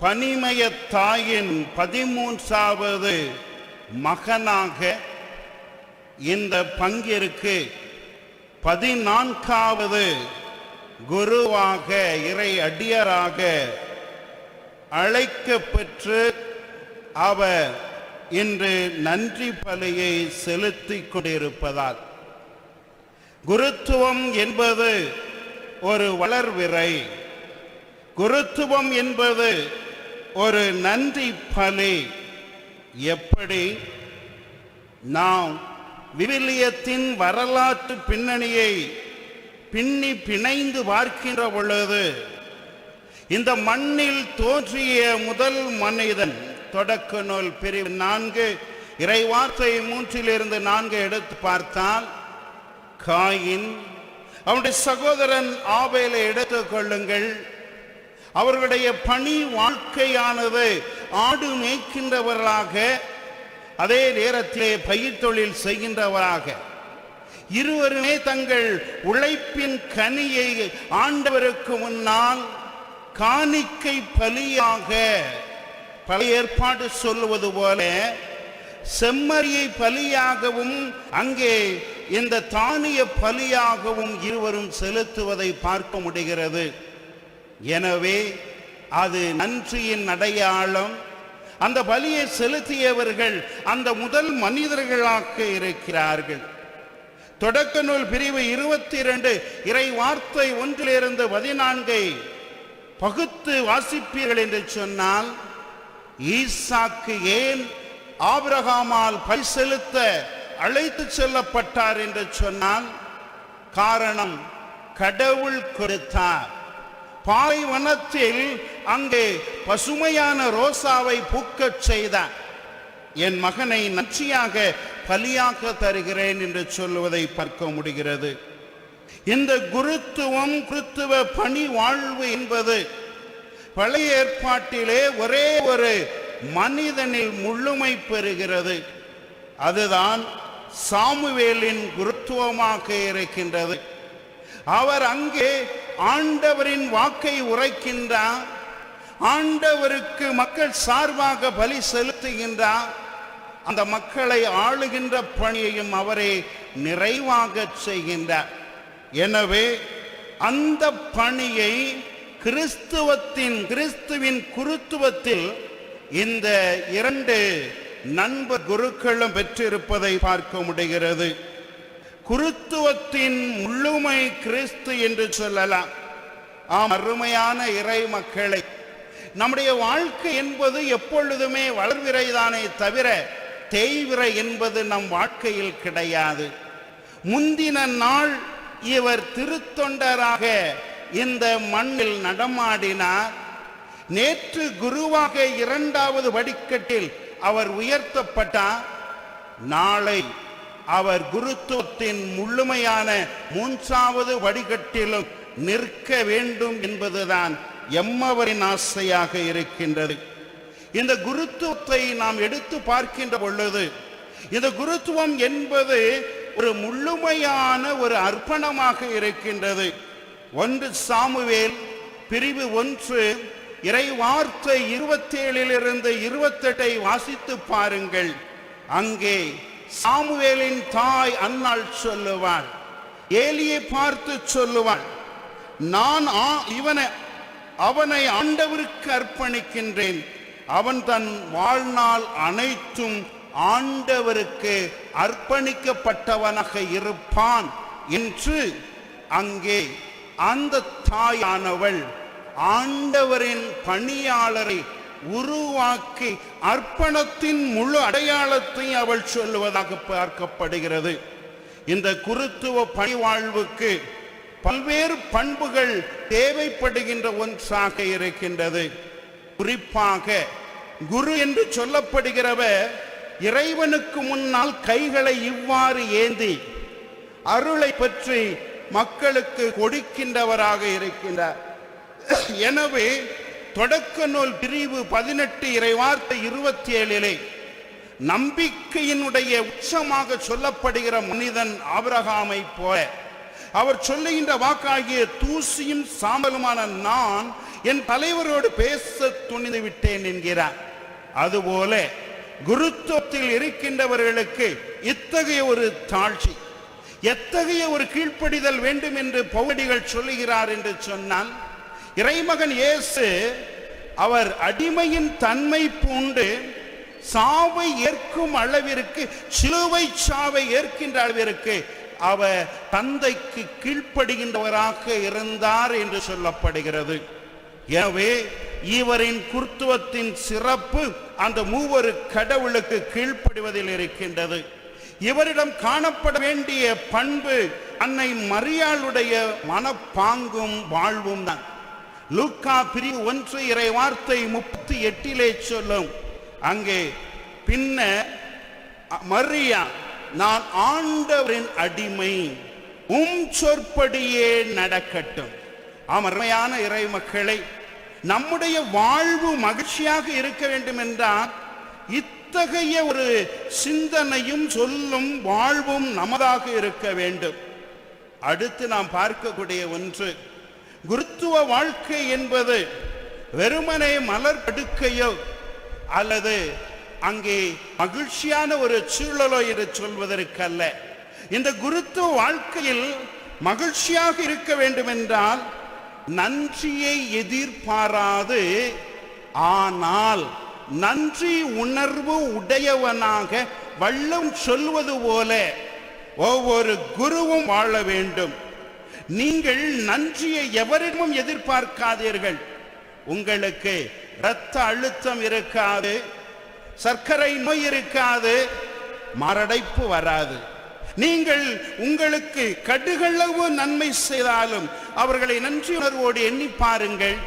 S11: பனிமய தாயின் 13வது மகனாக இந்த பங்கிற்கு 14வது குருவாக இறை அடியராக அழைக்கப்பெற்று அவர் இன்று நன்றி பலியை செலுத்திக் கொண்டிருப்பதால் குருத்துவம் என்பது ஒரு வளர்விறை, குருத்துவம் என்பது ஒரு நன்றி பலி. எப்படி நாம் விவிலியத்தின் வரலாற்று பின்னணியை பிணைந்து பார்க்கின்ற பொழுது இந்த மண்ணில் தோன்றிய முதல் மனிதன், தொடக்க நூல் பிரிவு 4 இறைவார்த்தை 3-4 எடுத்து பார்த்தால் காயின், அவனுடைய சகோதரன் ஆபேலை எடுத்துக் கொள்ளுங்கள். அவர்களுடைய பணி வாழ்க்கையானது ஆடு மேய்க்கின்றவர்களாக, அதே நேரத்திலே பயிர் தொழில் செய்கின்றவராக, இருவருமே தங்கள் உழைப்பின் கனியை ஆண்டவருக்கு முன்னால் காணிக்கை பலியாக, பழைய ஏற்பாடு சொல்லுவது போல செம்மறியை பலியாகவும் அங்கே இந்த தானிய பலியாகவும் இருவரும் செலுத்துவதை பார்க்க முடிகிறது. எனவே அது நன்றியின் அடையாளம். அந்த பலியை செலுத்தியவர்கள் அந்த முதல் மனிதர்களாக இருக்கிறார்கள். தொடக்க நூல் பிரிவு 22 இறை வார்த்தை 1-14 பகுத்து வாசிப்பீர்கள் என்று சொன்னால், ஈசாக்கு ஏன் ஆபிரகாமால் பலி செலுத்த அழைத்து செல்லப்பட்டார் என்று சொன்னால், காரணம் கடவுள் கொடுத்தார். பாலைவனத்தில் அங்கே பசுமையான ரோசாவை பூக்கச் செய்தார். என் மகனை நன்றியாக பலியாக தருகிறேன் என்று சொல்லுவதை பார்க்க முடிகிறது. இந்த குருத்துவம், குருத்துவ பணி வாழ்வு என்பது பழைய ஏற்பாட்டிலே ஒரே ஒரு மனிதனில் முழுமை பெறுகிறது. அதுதான் சாமுவேலின் குருத்துவமாக இருக்கின்றது. அவர் அங்கே ஆண்டவரின் வாக்கை உரைக்கின்றார், ஆண்டவருக்கு மக்கள் சார்பாக பலி செலுத்துகின்றார், அந்த மக்களை ஆளுகின்ற பணியையும் அவரே நிறைவாக செய்கின்றார். எனவே அந்த பணியை கிறிஸ்துவின் குருத்துவத்தில் இந்த 2 நண்பர் குருக்களும் பெற்றிருப்பதை பார்க்க முடிகிறது. குருத்துவத்தின் முழுமை கிறிஸ்து என்று சொல்லலாம். ஆம், அருமையான இறை மக்களை, நம்முடைய வாழ்க்கை என்பது எப்பொழுதுமே வளர்விரைதானே தவிர தேய்விரை என்பது நம் வாழ்க்கையில் கிடையாது. முந்தின நாள் இவர் திருத்தொண்டராக இந்த மண்ணில் நடமாடினார். நேற்று குருவாக 2வது படிக்கட்டில் அவர் உயர்த்தப்பட்டார். நாளை அவர் குருத்துவத்தின் முழுமையான 3வது படிக்கட்டிலும் நிற்க வேண்டும் என்பதுதான் எம்மவரின் ஆசையாக இருக்கின்றது. இந்த குருத்துவத்தை நாம் எடுத்து பார்க்கின்ற பொழுது, இந்த குருத்துவம் என்பது ஒரு முழுமையான ஒரு அர்ப்பணமாக இருக்கின்றது. 1 சாமுவேல் பிரிவு 1 இறை வார்த்தை 27-28 வாசித்து பாருங்கள். அங்கே சாமுவேலின் தாய் அன்னாள் சொல்லுவாள், ஏலியை பார்த்து சொல்லுவாள், நான் அவனை ஆண்டவருக்கு அர்ப்பணிக்கின்றேன், அவன் தன் வாழ்நாள் அனைத்தும் ஆண்டவருக்கு அர்ப்பணிக்கப்பட்டவனாக இருப்பான் என்று அங்கே அந்த தாயானவள் ஆண்டவரின் பணியாளரை உருவாக்கி அர்ப்பணத்தின் முழு அடையாளத்தை அவள் சொல்லுவதாக பார்க்கப்படுகிறது. இந்த குருத்துவ பணி வாழ்வுக்கு பல்வேறு பண்புகள் தேவைப்படுகின்ற ஒன்றாக இருக்கின்றது. குறிப்பாக குரு என்று சொல்லப்படுகிறவர் இறைவனுக்கு முன்னால் கைகளை இவ்வாறு ஏந்தி அருளை பற்றி மக்களுக்கு கொடுக்கின்றவராக இருக்கின்றார். எனவே தொடக்க நூல் பிரிவு 18 இறைவார்த்தை 27 நம்பிக்கையினுடைய உச்சமாக சொல்லப்படுகிற மனிதன் ஆபிரகாமை போல அவர் சொல்லுகின்ற வாக்காகிய தூசியும் சாம்பலுமான நான் என் தலைவரோடு பேச துணிந்து விட்டேன் என்கிறார். அதுபோல குருத்துவத்தில் இருக்கின்றவர்களுக்கு இத்தகைய ஒரு தாழ்ச்சி, எத்தகைய ஒரு கீழ்ப்படிதல் வேண்டும் என்று பவுலடிகள் சொல்லுகிறார் என்று சொன்னால், இறைமகன் இயேசு அவர் அடிமையின் தன்மை பூண்டு சாவை ஏற்கும் அளவிற்கு, சிலுவை சாவை ஏற்கின்ற அளவிற்கு அவர் தந்தைக்கு கீழ்ப்படுகின்றவராக இருந்தார் என்று சொல்லப்படுகிறது. எனவே இவரின் குருத்துவத்தின் சிறப்பு அந்த மூவரு கடவுளுக்கு கீழ்ப்படிவதில் இருக்கின்றது. இவரிடம் காணப்பட வேண்டிய பண்பு அன்னை மரியாளுடைய மனப்பாங்கும் வாழ்வும் தான். லூக்கா பிரிவு 1 இறை வார்த்தை 38 சொல்லும். அங்கே பின்ன மரியா, நான் ஆண்டவரின் அடிமை, சொற்படியே நடக்கட்டும். அருமையான இறை மக்களை, நம்முடைய வாழ்வு மகிழ்ச்சியாக இருக்க வேண்டும் என்றால் இத்தகைய ஒரு சிந்தனையும் சொல்லும் வாழ்வும் நமதாக இருக்க வேண்டும். அடுத்து நாம் பார்க்கக்கூடிய ஒன்று, குருத்துவ வாழ்க்கை என்பது வெறுமனே மலர் படுக்கையோ அல்லது அங்கே மகிழ்ச்சியான ஒரு சூழலோ என்று சொல்வதற்கல்ல. இந்த குருத்துவ வாழ்க்கையில் மகிழ்ச்சியாக இருக்க வேண்டும் என்றால் நன்றியை எதிர்பாராது, ஆனால் நன்றி உணர்வு உடையவனாக வள்ளுவம் சொல்வது போல ஒவ்வொரு குருவும் வாழ வேண்டும். நீங்கள் நன்றியை எவரிடமும் எதிர்பார்க்காதீர்கள். உங்களுக்கு இரத்த அழுத்தம் இருக்காது, சர்க்கரை நோய் இருக்காது, மாரடைப்பு வராது. நீங்கள் உங்களுக்கு கடுகளவு நன்மை செய்தாலும் அவர்களை நன்றி உணர்வோடு எண்ணி பாருங்கள்,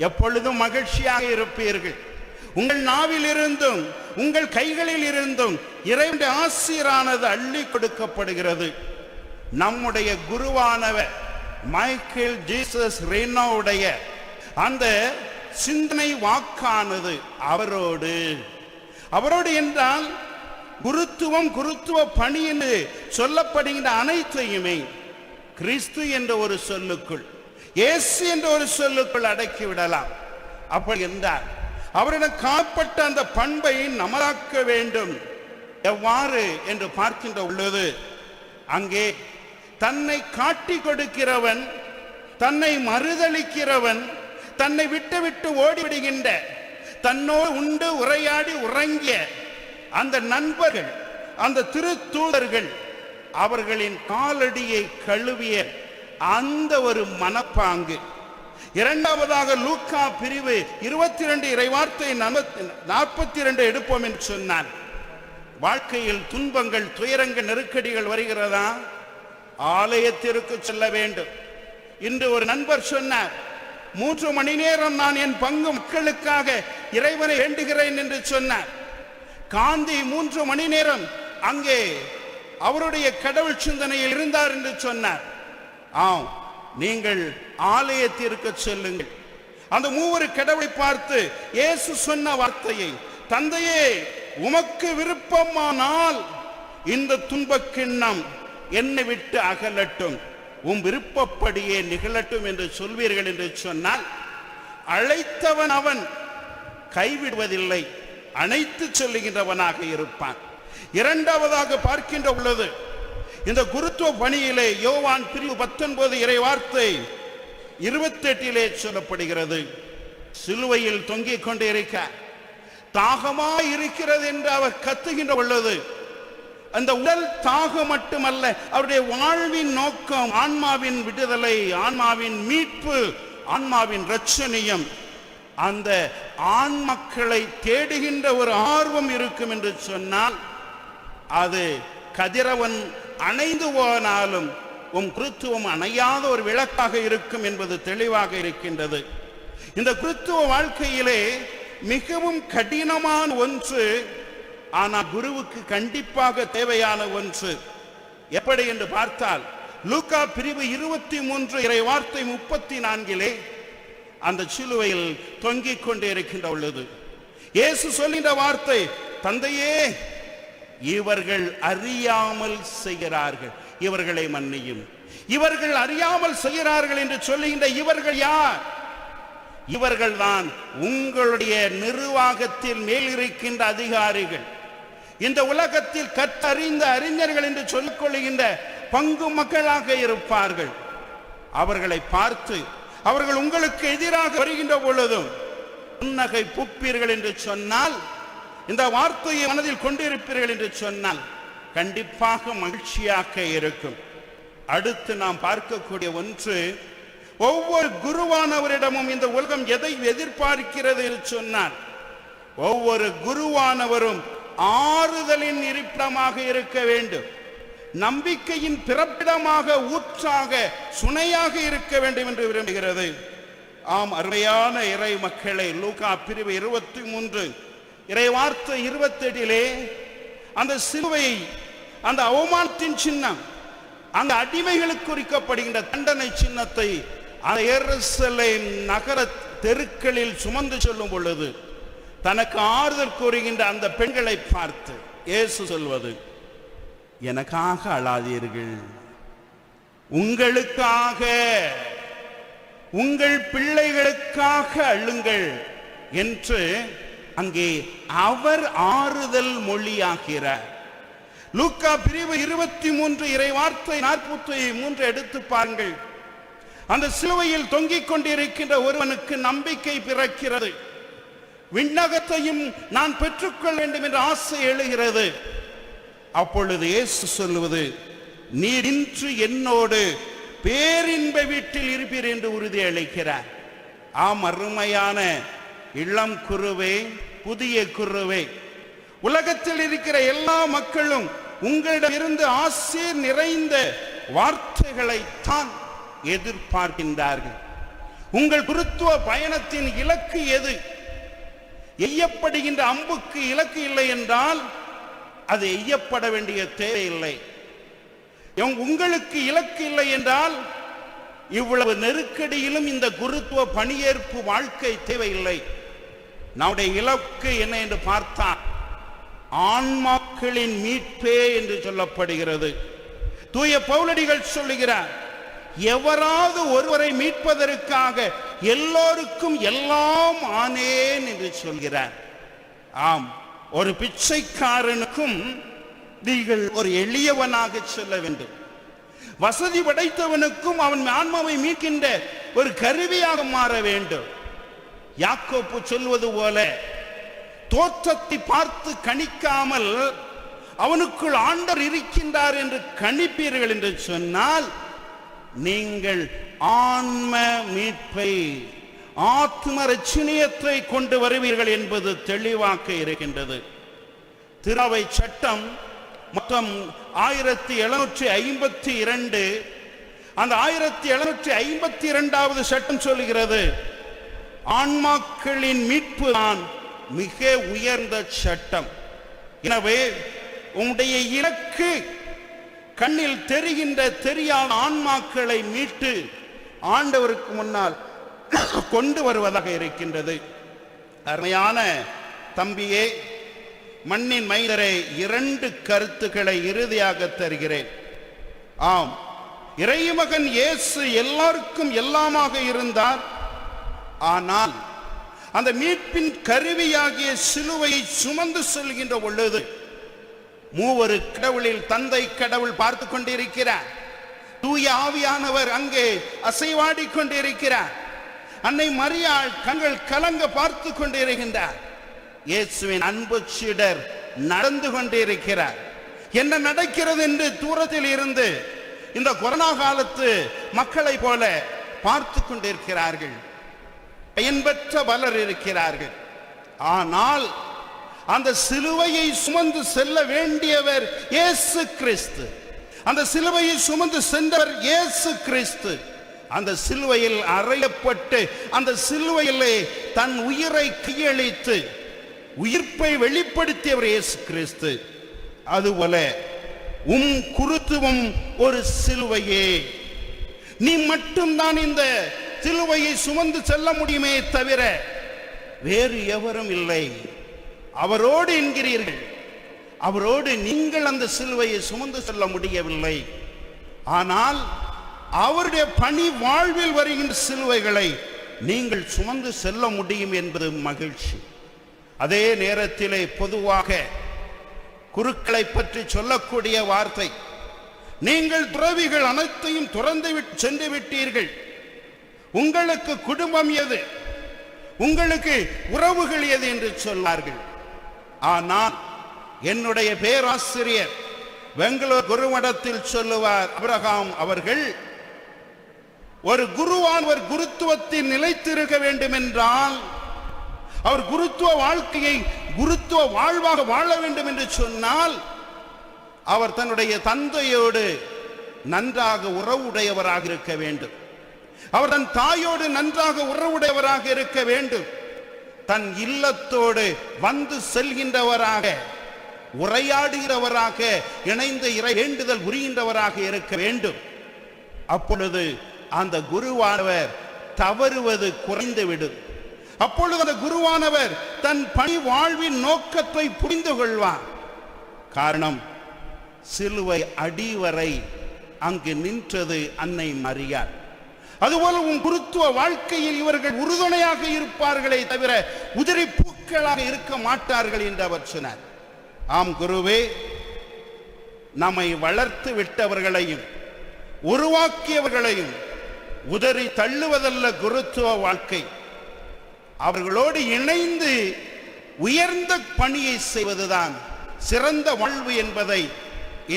S11: எப்பொழுதும் மகிழ்ச்சியாக இருப்பீர்கள். உங்கள் நாவில் இருந்தும் உங்கள் கைகளில் இருந்தும் இறைவனுடைய ஆசீரானது அள்ளி கொடுக்கப்படுகிறது. நம்முடைய குருவானவர் மைக்கேல் ஜீசஸ் ரேனோவுடைய அந்த சிந்தனை வாக்கானது அவரோடு என்றால் குருத்துவம், குருத்துவ பணி என்று சொல்லப்படுகின்ற அனைத்தையுமே கிறிஸ்து என்ற ஒரு சொல்லுக்குள், இயேசு என்ற ஒரு சொல்லுக்குள் அடக்கி விடலாம். அப்படி என்றால் அவரிடம் காணப்பட்ட அந்த பண்பை நமதாக்க வேண்டும். எவ்வாறு என்று பார்க்கின்ற உள்ளது, அங்கே தன்னை காட்டி கொடுக்கிறவன், தன்னை மறுதளிக்கிறவன், தன்னை விட்டு ஓடிவிடுகின்ற, தன்னோடு உண்டு உரையாடி உறங்கிய அந்த நண்பர்கள், அந்த திருத்தூதர்கள், அவர்களின் காலடியை கழுவிய அந்த ஒரு மனப்பாங்கு. இரண்டாவதாக லூக்கா பிரிவு 22 இறைவார்த்தை 42 எடுப்போம் என்று சொன்னார். வாழ்க்கையில் துன்பங்கள், துயரங்கள், நெருக்கடிகள் வருகிறதா? ஆலயத்திற்கு செல்ல வேண்டும். இன்று ஒரு நண்பர் சொன்னார், 3 மணி நேரம் நான் என் பங்கு மக்களுக்காக இறைவனை வேண்டுகிறேன் என்று சொன்னார். காந்தி 3 மணி நேரம் அங்கே அவருடைய கடவுள் சிந்தனையில் இருந்தார் என்று சொன்னார். ஆம், நீங்கள் ஆலயத்திற்கு செல்லுங்கள். அந்த மூவரு கடவுளை பார்த்து இயேசு சொன்ன வார்த்தையை, தந்தையே உமக்கு விருப்பமானால் இந்த துன்பக் கிண்ணம் என்னை விட்டு அகலட்டும், உம் விருப்பப்படியே நிகழட்டும் என்று சொல்வீர்கள் என்று சொன்னால், அழைத்தவன் அவன் கைவிடுவதில்லை, அனைத்து சொல்லுகின்றவனாக இருப்பான். இரண்டாவதாக பார்க்கின்ற உள்ளது, இந்த குருத்துவ பணியிலே யோவான் பிரிவு 19 இறை வார்த்தை 28 சொல்லப்படுகிறது. சிலுவையில் தொங்கிக் கொண்டு இருக்க தாகமாய் இருக்கிறது என்று அவர் கத்துகின்ற உள்ளது. அந்த உடல் தாகம் மட்டுமல்ல, அவருடைய வாழ்வின் நோக்கம் ஆன்மாவின் விடுதலை, ஆன்மாவின் மீட்பு, ஆன்மாவின் இரட்சணியம். அந்த ஆண் மக்களை தேடுகின்ற ஒரு ஆர்வம் இருக்கும் என்று சொன்னால், அது கதிரவன் அணைந்து போனாலும் உம் குருத்துவம் அணையாத ஒரு விளக்காக இருக்கும் என்பது தெளிவாக இருக்கின்றது. இந்த குருத்துவ வாழ்க்கையிலே மிகவும் கடினமான ஒன்று, ஆனால் குருவுக்கு கண்டிப்பாக தேவையான ஒன்று. எப்படி என்று பார்த்தால், லூக்கா பிரிவு 23 இறை வார்த்தை 34 அந்த சிலுவையில் தொங்கிக் கொண்டே இருக்கின்ற உள்ளது. இயேசு சொல்கின்ற வார்த்தை, தந்தையே இவர்கள் அறியாமல் செய்கிறார்கள், இவர்களை மன்னியும். இவர்கள் அறியாமல் செய்கிறார்கள் என்று சொல்லுகின்ற இவர்கள் யார்? இவர்கள் தான் உங்களுடைய நிர்வாகத்தில் மேல் இருக்கின்ற அதிகாரிகள், இந்த உலகத்தில் கற்றறிந்த அறிஞர்கள் என்று சொல்லிக் கொள்ளுகின்ற பங்கு மக்களாக இருப்பார்கள். அவர்களை பார்த்து அவர்கள் உங்களுக்கு எதிராக வருகின்ற பொழுதும் புன்னகை பூப்பீர்கள் என்று சொன்னால், இந்த வார்த்தையை மனதில் கொண்டிருப்பீர்கள் என்று சொன்னால் கண்டிப்பாக மகிழ்ச்சியாக இருக்கும். அடுத்து நாம் பார்க்கக்கூடிய ஒன்று, ஒவ்வொரு குருவானவரிடமும் இந்த உலகம் எதை எதிர்பார்க்கிறது என்று சொன்னால், ஒவ்வொரு குருவானவரும் ஆறுதலின் இருப்பிடமாக இருக்க வேண்டும், நம்பிக்கையின் பிறப்பிடமாக, ஊற்றாக, சுனையாக இருக்க வேண்டும் என்று விரும்புகிறது. ஆம் அருமையான இறை மக்களை, லூக்கா பிரிவு 23 இறை வார்த்தை 28 அந்த சிலுவை, அந்த அவமானத்தின் சின்னம், அந்த அடிமைகளுக்கு குறிக்கப்படுகின்ற தண்டனை சின்னத்தை அந்த எருசலேம் நகர தெருக்களில் சுமந்து சொல்லும் பொழுது தனக்கு ஆறுதல் கூறுகின்ற அந்த பெண்களை பார்த்து இயேசு சொல்வது, எனக்காக அழாதீர்கள், உங்களுக்காக, உங்கள் பிள்ளைகளுக்காக அழுங்கள் என்று அங்கே அவர் ஆறுதல் மொழியாகிறார். லூக்கா பிரிவு 23 இறை வார்த்தை 43 எடுத்து பாருங்கள். அந்த சிலுவையில் தொங்கிக் கொண்டிருக்கின்ற ஒருவனுக்கு நம்பிக்கை பிறக்கிறது. விண்ணகத்தையும் நான் பெற்றுக்கொள்ள வேண்டும் என்ற ஆசை எழுகிறது. அப்பொழுது இயேசு சொல்லுவது, நீர் இன்று என்னோடு பேரின்ப வீட்டில் இருப்பீர் என்று உறுதி அளிக்கிறார். ஆம் அருமையான இளம் குருவே, புதிய குருவே, உலகத்தில் இருக்கிற எல்லா மக்களும் உங்களிடம் இருந்து ஆசீர் நிறைந்த வார்த்தைகளை தான் எதிர்பார்க்கின்றார்கள். உங்கள் குருத்துவ பயணத்தின் இலக்கு எது? எய்யப்படுகின்ற அம்புக்கு இலக்கு இல்லை என்றால் அது எய்யப்பட வேண்டிய தேவையில்லை. உங்களுக்கு இலக்கு இல்லை என்றால் இவ்வளவு நெருக்கடியிலும் இந்த குருத்துவ பணியேற்பு வாழ்க்கை தேவையில்லை. நம்முடைய இலக்கு என்ன என்று பார்த்தால் ஆன்மாக்களின் மீட்பே என்று சொல்லப்படுகிறது. தூய பவுலடிகள் சொல்லுகிறார், எவராவது ஒருவரை மீட்பதற்காக எல்லோருக்கும் எல்லாம் ஆனேன் என்று சொல்கிறார். ஆம், ஒரு பிச்சைக்காரனுக்கும் நீங்கள் ஒரு எளியவனாக சொல்ல வேண்டும். வசதி படைத்தவனுக்கும் அவன் ஆன்மாவை மீட்கின்ற ஒரு கருவியாக மாற வேண்டும். யாக்கோப்பு சொல்வது போல, தோற்றத்தை பார்த்து கணிக்காமல் அவனுக்குள் ஆண்டவர் இருக்கின்றார் என்று கணிப்பீர்கள் என்று சொன்னால் நீங்கள் ஆன்ம மீட்பை, ஆத்ம ரட்சணியத்தை கொண்டு வருவீர்கள் என்பது தெளிவாக இருக்கின்றது. திருவை சட்டம் மொத்தம் 1752. அந்த 1752வது சட்டம் சொல்லுகிறது, ஆன்மாக்களின் மீட்பு தான் மிக உயர்ந்த சட்டம். எனவே உங்களுடைய இலக்கு கண்ணில் தெரிகின்ற தெரியாத ஆன்மாக்களை மீட்டு ஆண்டவருக்கு முன்னால் கொண்டு வருவதாக இருக்கின்றது. அருமையான தம்பியே, மண்ணின் மைந்தரை, 2 கருத்துக்களை இறுதியாக தருகிறேன். ஆம், இறைமகன் இயேசு எல்லாருக்கும் எல்லாமாக இருந்தார். ஆனால் அந்த மீட்பின் கருவியாகிய சிலுவையை சுமந்து செல்கின்ற பொழுது மூவரு கடவுளில் தந்தை கடவுள் பார்த்து கொண்டிருக்கிறார். தூய ஆவியானவர் அங்கே அசைவாடி கொண்டிருக்கிறார். அன்னை மரியாள் கண்கள் கலங்க பார்த்து கொண்டிருக்கின்றார். இயேசுவின் அன்பு சீடர் நடந்து கொண்டிருக்கிறார். என்ன நடக்கிறது என்று தூரத்தில் இருந்து இந்த கொரோனா காலத்து மக்களை போல பார்த்து கொண்டிருக்கிறார்கள். பயன்பெற்ற பலர் இருக்கிறார்கள். ஆனால் அந்த சிலுவையை சுமந்து செல்ல வேண்டியவர் இயேசு கிறிஸ்து. அந்த சிலுவையை சுமந்து சென்றவர் இயேசு கிறிஸ்து. அந்த சிலுவையில் அறையப்பட்டு அந்த சிலுவையிலே தன் உயிரை கையளித்து உயிர்ப்பை வெளிப்படுத்தியவர் இயேசு கிறிஸ்து. அதுபோல குருத்துவம் ஒரு சிலுவையே. நீ மட்டும்தான் இந்த சிலுவையை சுமந்து செல்ல முடியுமே தவிர வேறு எவரும் இல்லை. அவரோடு என்கிறீர்கள், அவரோடு நீங்கள் அந்த சிலுவையை சுமந்து செல்ல முடியவில்லை. ஆனால் அவருடைய பணி வாழ்வில் வருகின்ற சிலுவைகளை நீங்கள் சுமந்து செல்ல முடியும் என்பது மகிழ்ச்சி. அதே நேரத்திலே பொதுவாக குருக்களை பற்றி சொல்லக்கூடிய வார்த்தை, நீங்கள் துறவிகள் அனைத்தையும் துறந்து சென்று விட்டீர்கள், உங்களுக்கு குடும்பம் எது, உங்களுக்கு உறவுகள் எது என்று சொன்னார்கள். ஆனால் என்னுடைய பேராசிரியர் பெங்களூர் குருமடத்தில் சொல்லுவார் அபிரகாம் அவர்கள், ஒரு குருவானவர் குருத்துவத்தில் நிலைத்திருக்க வேண்டும் என்றால் அவர் குருத்துவ வாழ்க்கையை குருத்துவ வாழ்வாக வாழ வேண்டும் என்று சொன்னால் அவர் தன்னுடைய தந்தையோடு நன்றாக உறவுடையவராக இருக்க வேண்டும். அவர் தன் தாயோடு நன்றாக உறவுடையவராக இருக்க வேண்டும். தன் இல்லத்தோடு வந்து செல்கின்றவராக, உரையாடுகிறவராக, இணைந்த இறை வேண்டுதல் புரிகின்றவராக இருக்க வேண்டும். அப்பொழுது அந்த குருவானவர் தவறுவது குறைந்துவிடும். அப்பொழுது அந்த குருவானவர் தன் பணி வாழ்வின் நோக்கத்தை புரிந்து கொள்வார். காரணம், சிலுவை அடிவரை அங்கு நின்றது அன்னை மரியாள். அதுபோல உன் குருத்துவ வாழ்க்கையில் இவர்கள் உறுதுணையாக இருப்பார்களே தவிர உதிரி பூக்களாக இருக்க மாட்டார்கள் என்று அவர் சொன்னார். ஆம் குருவே, நம்மை வளர்த்து விட்டவர்களையும் உருவாக்கியவர்களையும் உதறி தள்ளுவதல்ல குருத்துவ வாழ்க்கை. அவர்களோடு இணைந்து உயர்ந்த பணியை செய்வதுதான் சிறந்த வாழ்வு என்பதை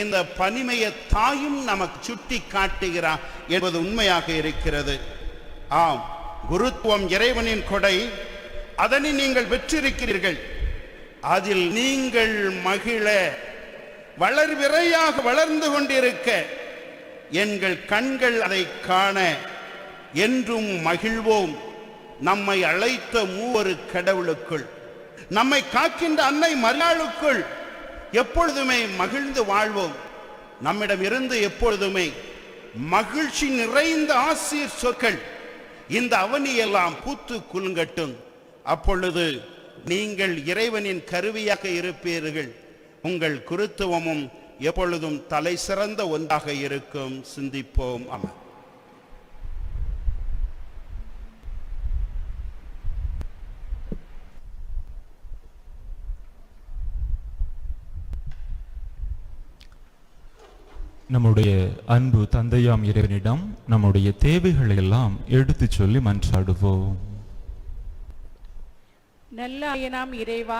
S11: இந்த பனிமய தாயும் நமக்கு சுட்டி காட்டுகிறார் என்பது உண்மையாக இருக்கிறது. ஆம், குருத்துவம் இறைவனின் கொடை. அதனை நீங்கள் பெற்றிருக்கிறீர்கள். அதில் நீங்கள் மகிழ, வளர்விரையாக வளர்ந்து கொண்டிருக்க எங்கள் கண்கள் அதை காண என்றும் மகிழ்வோம். நம்மை அழைத்த மூவரு கடவுளுக்குள், நம்மை காக்கின்ற அன்னை மரியாளுக்குள் எப்பொழுதுமே மகிழ்ந்து வாழ்வோம். நம்மிடம் இருந்து எப்பொழுதுமே மகிழ்ச்சி நிறைந்த ஆசீர் சொற்கள் இந்த அவனியெல்லாம் பூத்து குலுங்கட்டும். அப்பொழுது நீங்கள் இறைவனின் கருவியாக இருப்பீர்கள். உங்கள் குருத்துவமும் எப்பொழுதும் தலை சிறந்த ஒன்றாக இருக்கும். சிந்திப்போம். ஆமாம்.
S3: நம்முடைய அன்பு தந்தையாம் இறைவனிடம் நம்முடைய தேவைகளை எல்லாம் எடுத்து சொல்லி மன்றாடுவோம்.
S6: நல்ல ஆயனாம் இறைவா,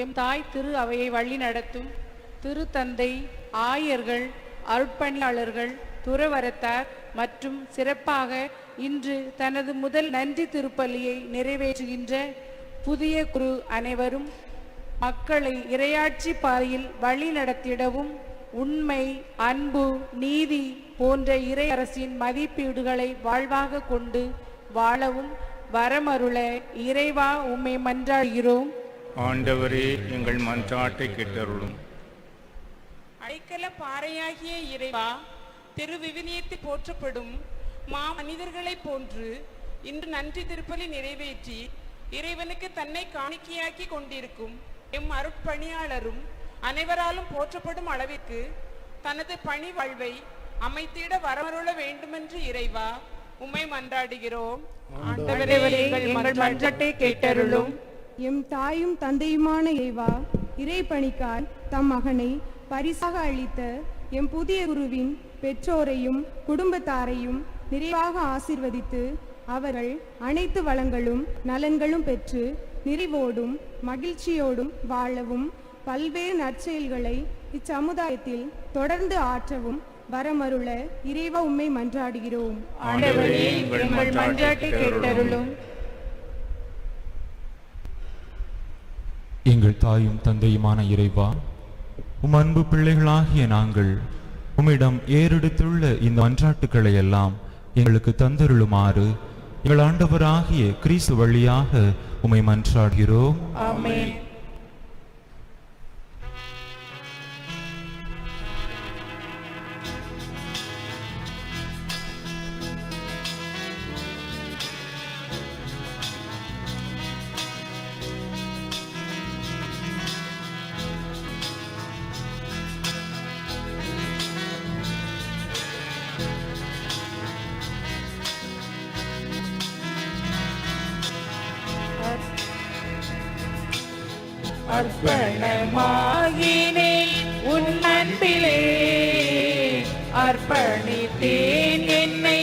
S6: எம் தாய் திரு அவையை வழி நடத்தும் திரு தந்தை, ஆயர்கள், அருட்பணியாளர்கள், துறவரத்தார் மற்றும் சிறப்பாக இன்று தனது முதல் நன்றி திருப்பலியை நிறைவேற்றுகின்ற புதிய குரு அனைவரும் மக்களை இறையாட்சி பாதையில் வழி நடத்திடவும், உண்மை, அன்பு, நீதி போன்ற இறை அரசின் மதிப்பீடுகளை வாழ்வாக கொண்டு வாழவும் வரமருள இறைவா உம்மை மன்றாடுகிறோம்.
S1: ஆண்டவரே, எங்கள் மன்றாட்டை கேட்டருளும்.
S9: அடைக்கல பாறையாகிய இறைவா, திருவிவிலியத்தில் போற்றப்படும் மா மனிதர்களை போன்று இன்று நன்றி திருப்பலி நிறைவேற்றி இறைவனுக்கு தன்னை காணிக்கையாக்கி கொண்டிருக்கும் எம் அருட்பணியாளரும் அனைவராலும் போற்றப்படும் அளவிற்கு தனது பணி வாழ்வை அமைத்திட வரமருள வேண்டுமென்று இறைவா உம்மை மன்றாடுகிறோம். ஆண்டவரே, எங்கள் மன்றாட்டை கேட்டருளும்.
S12: எம் தாயும் தந்தையுமான இறைவா, இறை பணிக்காய் தம் மகனை பரிசாக அளித்த எம் புதிய குருவின் பெற்றோரையும் குடும்பத்தாரையும் நிறைவாக ஆசீர்வதித்து அவர்கள் அனைத்து வளங்களும் நலன்களும் பெற்று நிறைவோடும் மகிழ்ச்சியோடும் வாழவும் பல்வேறு நற்செயல்களை இச்சமுதாயத்தில் தொடர்ந்து ஆற்றவும் வரமருள இறைவா உம்மை மன்றாடுகிறோம்.
S6: ஆண்டவரே, எங்கள் மன்றாட்டை கேட்டருளும்.
S3: எங்கள் தாயும் தந்தையுமான இறைவா, உம் அன்பு பிள்ளைகளாகிய நாங்கள் உம்மிடம் ஏறெடுத்துள்ள இந்த மன்றாட்டுக்களை எல்லாம் எங்களுக்கு தந்தருளுமாறு எங்கள் ஆண்டவராகிய கிறிஸ்து வழியாக உம்மை மன்றாடுகிறோம்.
S6: ஆமென்.
S9: அர்ப்பணமாகினேன் உன் அன்பிலே, அர்ப்பணித்தேன் என்னை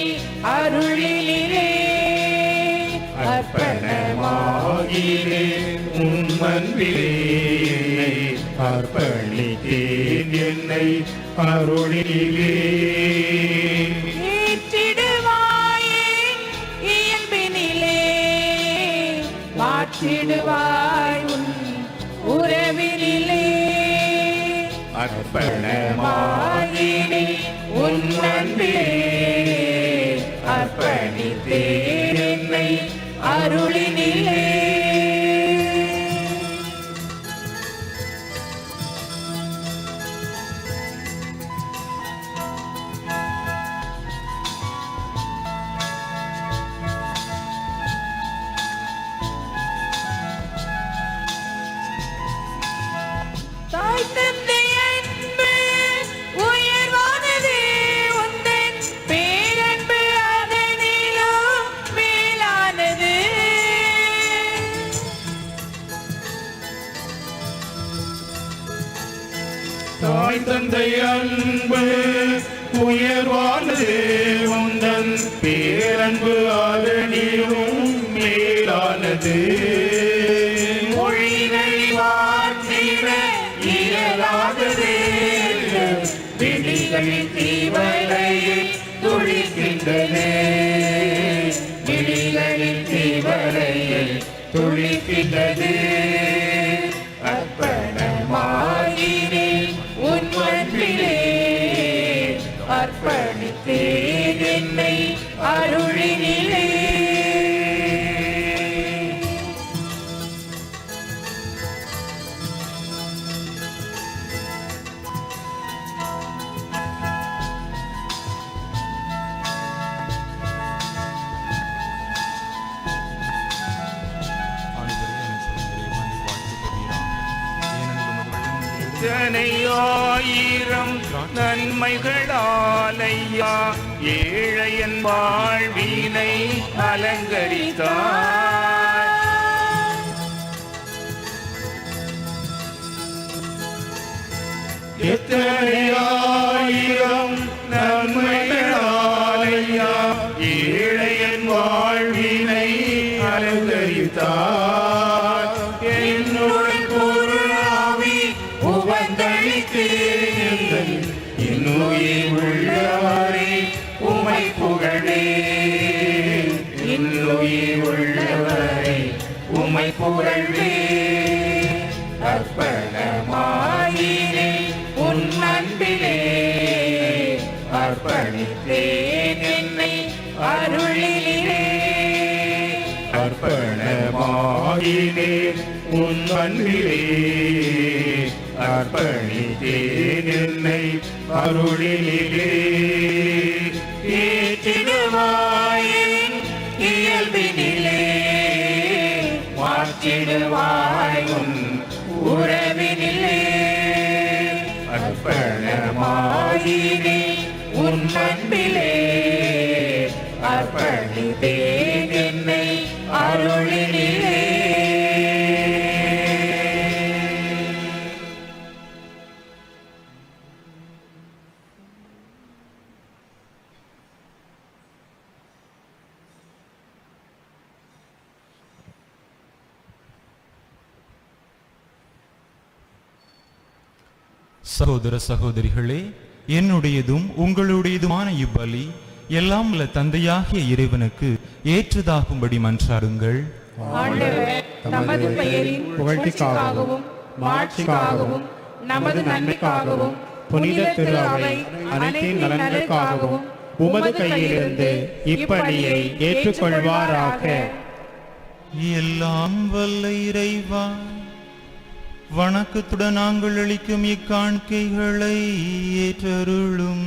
S9: அருளிலே.
S1: அர்ப்பணமாகினேன் உன் அன்பிலே, அர்ப்பணித்தேன் என்னை அருளிலே.
S9: ஏற்றிடுவாயே இயல்பினிலே, மாற்றிடுவாய் உன் உறவினிலே.
S1: அர்ப்பணமாயினே உன் அன்பிலே, அர்ப்பணித்தேன் என்னை
S9: அருளினிலே. தாய் தந்தை அன்பு உயர்வானது, உந்தன் பேரன்பு அதனிலும் மேலானது.
S1: தாய் தந்தை அன்பு உயர்வானது, உந்தன் பேரன்பு அதனிலும் மேலானது. மொழிகள் வார்த்திட இயலாதது, விழிகளின் தீவலையில் துளிக்கின்றதே, விழிகளின் தீவலையில் துளிக்கின்றது. அர்ப்பணமாயினேன் உன் அன்பிலே, அர்ப்பணித்தேன் என்னை அருளினிலே. ஆயிரம் நன்மைகளாலையா ஏழையன் வாழ்வினை அலங்கரித்தார். எத்தனை ஆயிரம் நன்மைகளாலையா ஏழையன் வாழ்வினை அலங்கரித்தார். என்னுடன் பொருளாவி உவந்தளித்தேன், இன்னுயிர் உள்ளவரை உமை புகழே, இன்னுயிர் உள்ளவரை உமை புகழ்வே. அர்ப்பணமாயினே உன் அன்பிலே, அர்ப்பணித்தேன் என்னை அருளிலே. அர்ப்பணமாயினே உன் அன்பிலே, அர்ப்பணித்தேன் என்னை அருளிலே. ஏற்றிடுவாயின் இயல்பினிலே, மாற்றிடுவாய் உன் உறவினிலே. அர்ப்பணமாயினே உன் அன்பிலே, அர்ப்பணித்தேன் என்னை அருளினிலே.
S3: சகோதர சகோதரிகளே, என்னுடையதும் உங்களுடையதுமான இவ்வலி எல்லாம் உள்ள தந்தையாகிய இறைவனுக்கு ஏற்றதாகும்படி மன்றாடுங்கள்.
S6: ஆண்டவர் தமது பெயரின் புகழ்ச்சிக்காகவும் மாட்சிக்காகவும் நமது நன்மைக்காகவும் புனித திரு அவை அனைத்தின் நலன்களுக்காகவும் உமது கையிலிருந்து இப்பணியை ஏற்றுக்கொள்வாராக.
S3: எல்லாம் வல்ல இறைவா, வணக்கத்துடன் நாங்கள் அளிக்கும் இக்காணிக்கைகளை ஏற்றருளும்.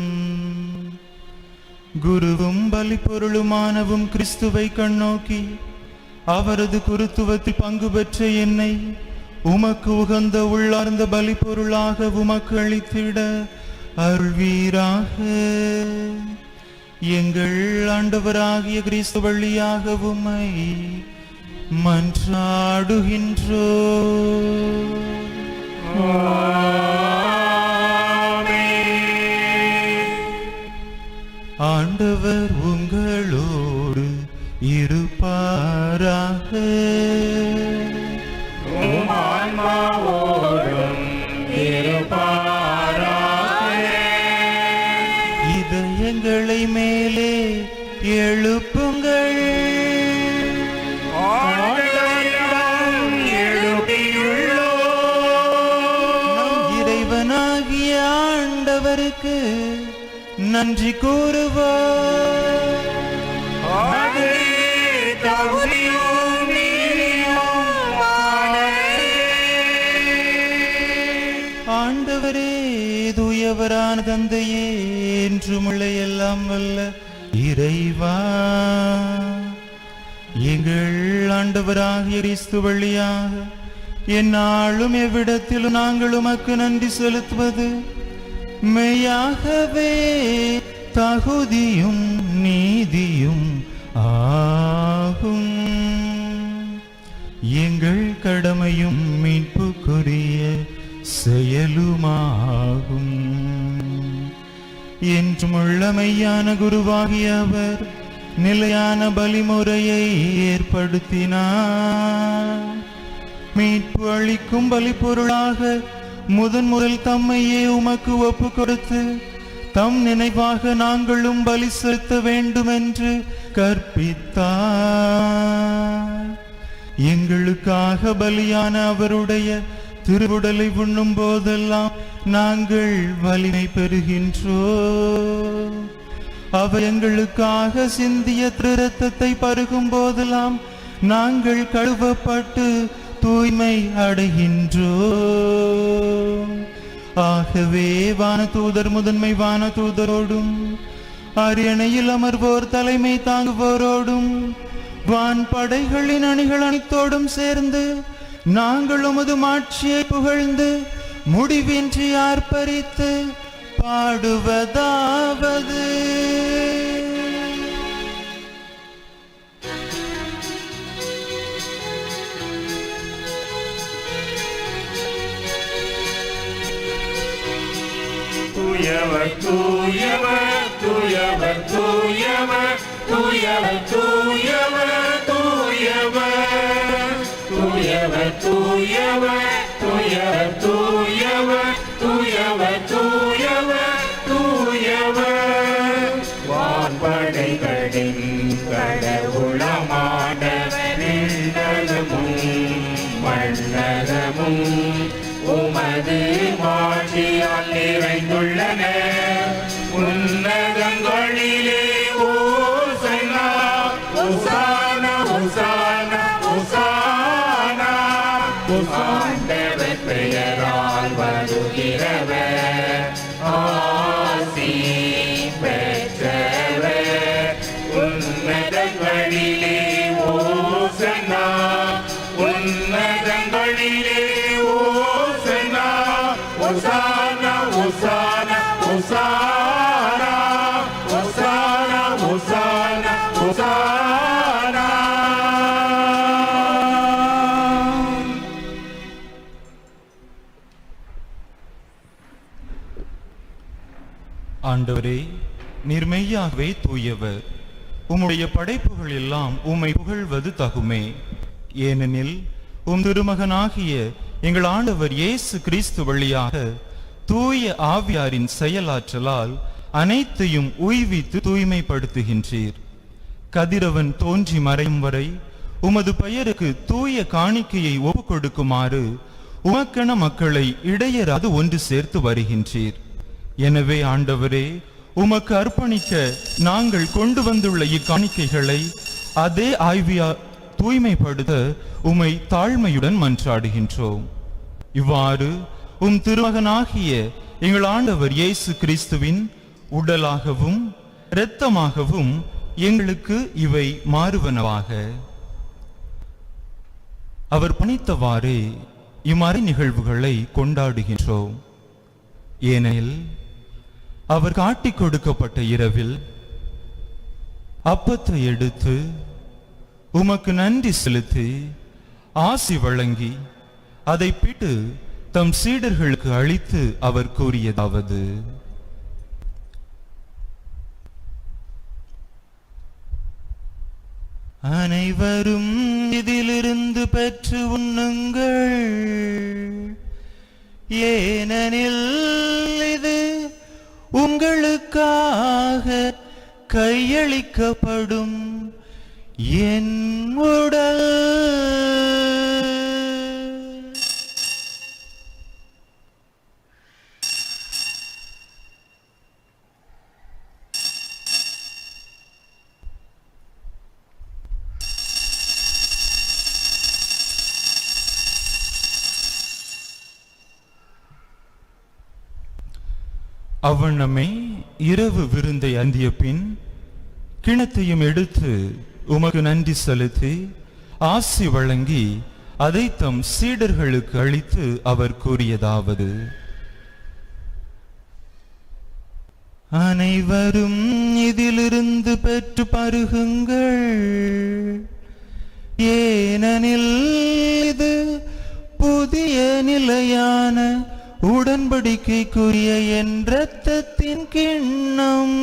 S3: குருவும் பலிப்பொருளுமானவும் கிறிஸ்துவை கண்ணோக்கி அவரது குருத்துவத்தில் பங்கு பெற்ற என்னை உமக்கு உகந்த உள்ளார்ந்த பலிப்பொருளாக உமக்கு அளித்திட அருள்வீராக. எங்கள் ஆண்டவராகிய கிறிஸ்து வழியாக உம்மை மன்றாடுகின்றோ. ஆண்டவர் உங்களோடு இருப்பாராக.
S1: உம் ஆன்மாவோடும்
S3: இதயங்களை மேலே எழுப்புங்கள். நம் இறைவனாகிய ஆண்டவருக்கு நன்றி கூறுவோம். ஆண்டவரே, தூயவரான தந்தையே, என்றுமுள்ள எல்லாம் வல்ல இறைவா, எங்கள் ஆண்டவராகிய கிறிஸ்து வழியாக எந்நாளும் எவ்விடத்திலும் நாங்கள் உமக்கு நன்றி செலுத்துவது மெய்யாகவே தகுதியும் நீதியும் ஆகும். எங்கள் கடமையும் மீட்புக்குரிய செயலுமாகும். என்றும் உள்ள மெய்யான குருவாகிய அவர் நிலையான பலிமுறையை ஏற்படுத்தினார். மீட்பு அளிக்கும் பலிப்பொருளாக முதல் தம்மையே உமக்கு ஒப்பு கொடுத்து தம் நினைவாக நாங்களும் பலி செலுத்த வேண்டும் என்று கற்பித்தார். எங்களுக்காக பலியான அவருடைய திருவுடலை உண்ணும் போதெல்லாம் நாங்கள் வலிமை பெறுகின்றோம். அவர் எங்களுக்காக சிந்திய இரத்தத்தை பருகும் போதெல்லாம் நாங்கள் கழுவப்பட்டு தூய்மை அடைகின்றோம். ஆகவே வானதூதர் முதன்மை வானதூதரோடும் அரியணையில் அமர்வோர் தலைமை தாங்குவோரோடும் வான் படைகளின் அணிகள் அனைத்தோடும் சேர்ந்து நாங்கள் உமது மாட்சியை புகழ்ந்து முடிவின்றி ஆர்ப்பரித்து பாடுவதாவது:
S1: தூயவர் தூயவர் தூயவர் தூயவர் தூயவர் தூயவர் தூயவர் தூயவர் தூயவர் தூயவர் தூயவர் தூயவர் தூயவர் தூயவர் வான்படைகளின் கடவுளமானவர் விண்ணகமும் மண்ணகமும் உமது மாட்சியால் நிறைந்துள்ளன. உன்னதங்களிலே ஓசன்னா ஓசானா ஓசானா ஓசானா. ஆண்டவர் பெயரால் வருகிறவர் ஆசி பெற்றவர். உன்னதங்களிலே ஓசன்னா உன்னதங்களிலே ஓசன்னா ஓசானா ஓசானா ஓசானா ஓசானா ஓசானா ஓசானா.
S3: ஆண்டவரே, நீர் மெய்யாகவே தூயவர். உம்முடைய படைப்புகள் எல்லாம் உம்மை புகழ்வது தகுமே. ஏனெனில் உம் திருமகனாகிய எங்கள் ஆண்டவர் இயேசு கிறிஸ்து வழியாக தூய ஆவியாரின் செயலாற்றலால் அனைத்தையும் உய்வித்து தூய்மைப்படுத்துகின்றீர். கதிரவன் தோன்றி மறையும் வரை உமது பெயருக்கு தூய காணிக்கையை ஒப்புக் கொடுக்குமாறு உமக்கென மக்களை இடையராது ஒன்று சேர்த்து வருகின்றீர். எனவே ஆண்டவரே, உமக்கு அர்ப்பணிக்க நாங்கள் கொண்டு வந்துள்ள இக்காணிக்கைகளை அதே ஆய்வியா தூய்மைப்படுத்த உம்மை தாழ்மையுடன் மன்றாடுகின்றோம். இவ்வாறு உம் திருமகனாகிய எங்கள் ஆண்டவர் இயேசு கிறிஸ்துவின் உடலாகவும் இரத்தமாகவும் எங்களுக்கு இவை மாறுவனவாக. அவர் பணித்தவாறே இம்மறை நிகழ்வுகளை கொண்டாடுகின்றோம். ஏனெனில் அவர் காட்டிக் கொடுக்கப்பட்ட இரவில் அப்பத்தை எடுத்து உமக்கு நன்றி செலுத்தி ஆசி வழங்கி அதை பிட்டு தம் சீடர்களுக்கு அளித்து அவர் கூறியதாவது: அனைவரும் இதிலிருந்து பெற்று உண்ணுங்கள்.
S13: ஏனெனில் இது உங்களுக்காக கையளிக்கப்படும் என் உடல்.
S3: அவ்வண்ணமே இரவு விருந்தை அந்திய பின் கிணத்தையும் எடுத்து உமக்கு நன்றி செலுத்தி ஆசி வழங்கி அதை தம் சீடர்களுக்கு அளித்து அவர் கூறியதாவது: அனைவரும் இதிலிருந்து பெற்று பருகுங்கள், ஏனெனில் இது புதிய நிலையான உடன்படிக்கைக்குரிய என் இரத்தத்தின் கிண்ணம்.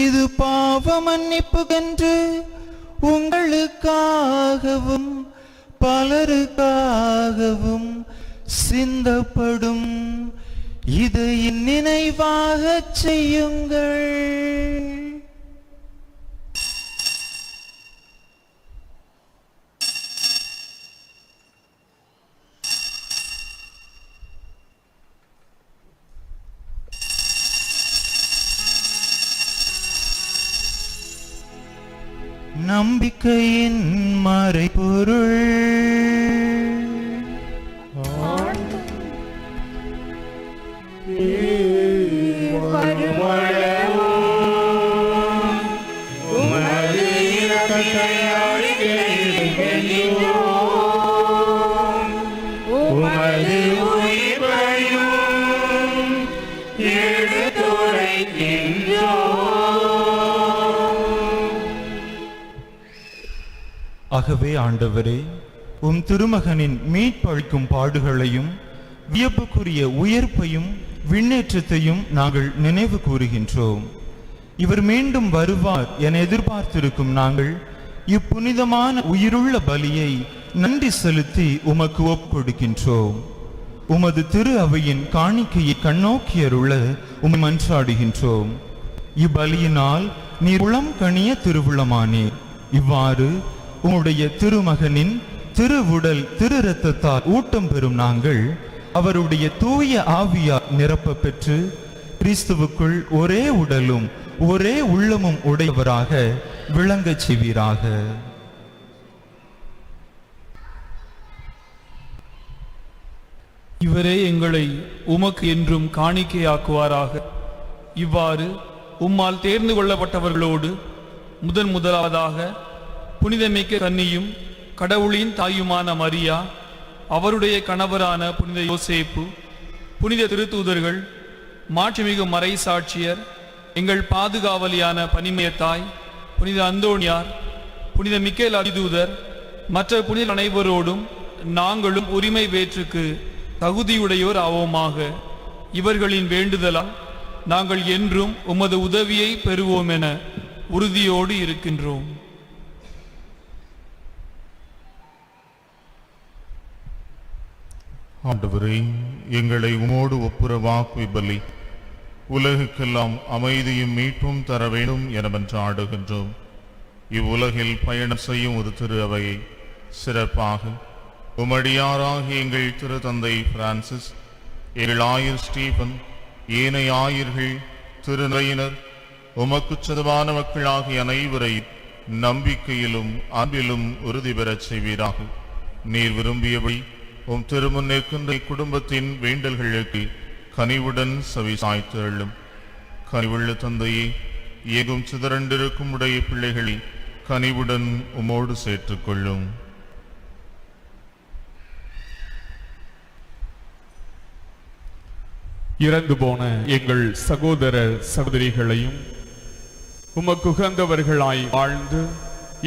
S3: இது பாவ மன்னிப்புக்கென்று உங்களுக்காகவும் பலருக்காகவும் சிந்தப்படும். இதை நினைவாகச் செய்யுங்கள். நம்பிக்கையின் மறைபொருள்.
S1: உமது இரக்கத்தை அறிக்கையிடுகின்றோம், உமது உயிர்ப்பையும் எடுத்துரைக்கின்றோம்.
S3: ஆகவே ஆண்டவரே, உம் திருமகனின் மீட்பளிக்கும் பாடுகளையும் வியப்புக்குரிய உயிர்ப்பையும் விண்ணேற்றத்தையும் நாங்கள் நினைவு கூறுகின்றோம். இவர் மீண்டும் வருவார் என எதிர்பார்த்திருக்கும் நாங்கள் இப்புனிதமான உயிருள்ள பலியை நன்றி செலுத்தி உமக்கு ஒப்புக்கொடுக்கின்றோம். உமது திரு அவையின் காணிக்கையை கண்ணோக்கியருள உம்மை மன்றாடுகின்றோம். இப்பலியினால் நீர் உளம் கனிய திருவுளமானீர். இவ்வாறு உம்முடைய திருமகனின் திருவுடல் திரு இரத்தத்தால் ஊட்டம் பெறும் நாங்கள் அவருடைய தூய ஆவியால் நிரப்ப பெற்று கிறிஸ்துவுக்குள் ஒரே உடலும் ஒரே உள்ளமும் உடையவராக விளங்கச் செய்வீராக.
S10: இவரே எங்களை உமக்கு என்றும் காணிக்கையாக்குவாராக. இவ்வாறு உம்மால் தேர்ந்து கொள்ளப்பட்டவர்களோடு முதலாவதாக புனிதமிக்க கன்னியும் கடவுளின் தாயுமான மரியா, அவருடைய கணவரான புனித யோசேப்பு, புனித திருத்தூதர்கள், மாட்சிமிகு மறை சாட்சியர், எங்கள் பாதுகாவலியான பனிமயத்தாய் புனித அந்தோணியார், புனித மிக்கேல் அதிதூதர், மற்ற புனித அனைவரோடும் நாங்களும் உரிமை வேற்றுக்கு தகுதியுடையோர் ஆவோமாக. இவர்களின் வேண்டுதலால் நாங்கள் என்றும் உமது உதவியை பெறுவோம் என உறுதியோடு இருக்கின்றோம்.
S14: ஆண்டவரே, எங்களை உமோடு ஒப்புரவாக்குவி பலி உலகுக்கெல்லாம் அமைதியும் மீட்பும் தர வேண்டும் என மன்றாடுகின்றோம். இவ்வுலகில் பயணம் செய்யும் ஒரு திரு அவையை சிறப்பாக உமடியாராகிய எங்கள் திரு தந்தை பிரான்சிஸ், எங்கள் ஆயர் ஸ்டீபன், ஏனைய ஆயர்கள், திருநிலையினர், உமக்கு சொந்தமான மக்களாகிய அனைவரை நம்பிக்கையிலும் அன்பிலும் உறுதி பெறச் செய்வீராக. நீர் விரும்பியபடி உம் திருமுன் நிற்கின்ற குடும்பத்தின் வேண்டல்களுக்கு கனிவுடன் செவி சாய்த்தருளும். கனிவுள்ள தந்தையே, ஏகும் சிதறண்டிருக்கும் உடைய பிள்ளைகளை கனிவுடன் உமோடு சேர்த்துக்கொள்ளும்.
S6: இறந்து போன எங்கள் சகோதர சகோதரிகளையும் உமக்கு உகந்தவர்களாய் வாழ்ந்து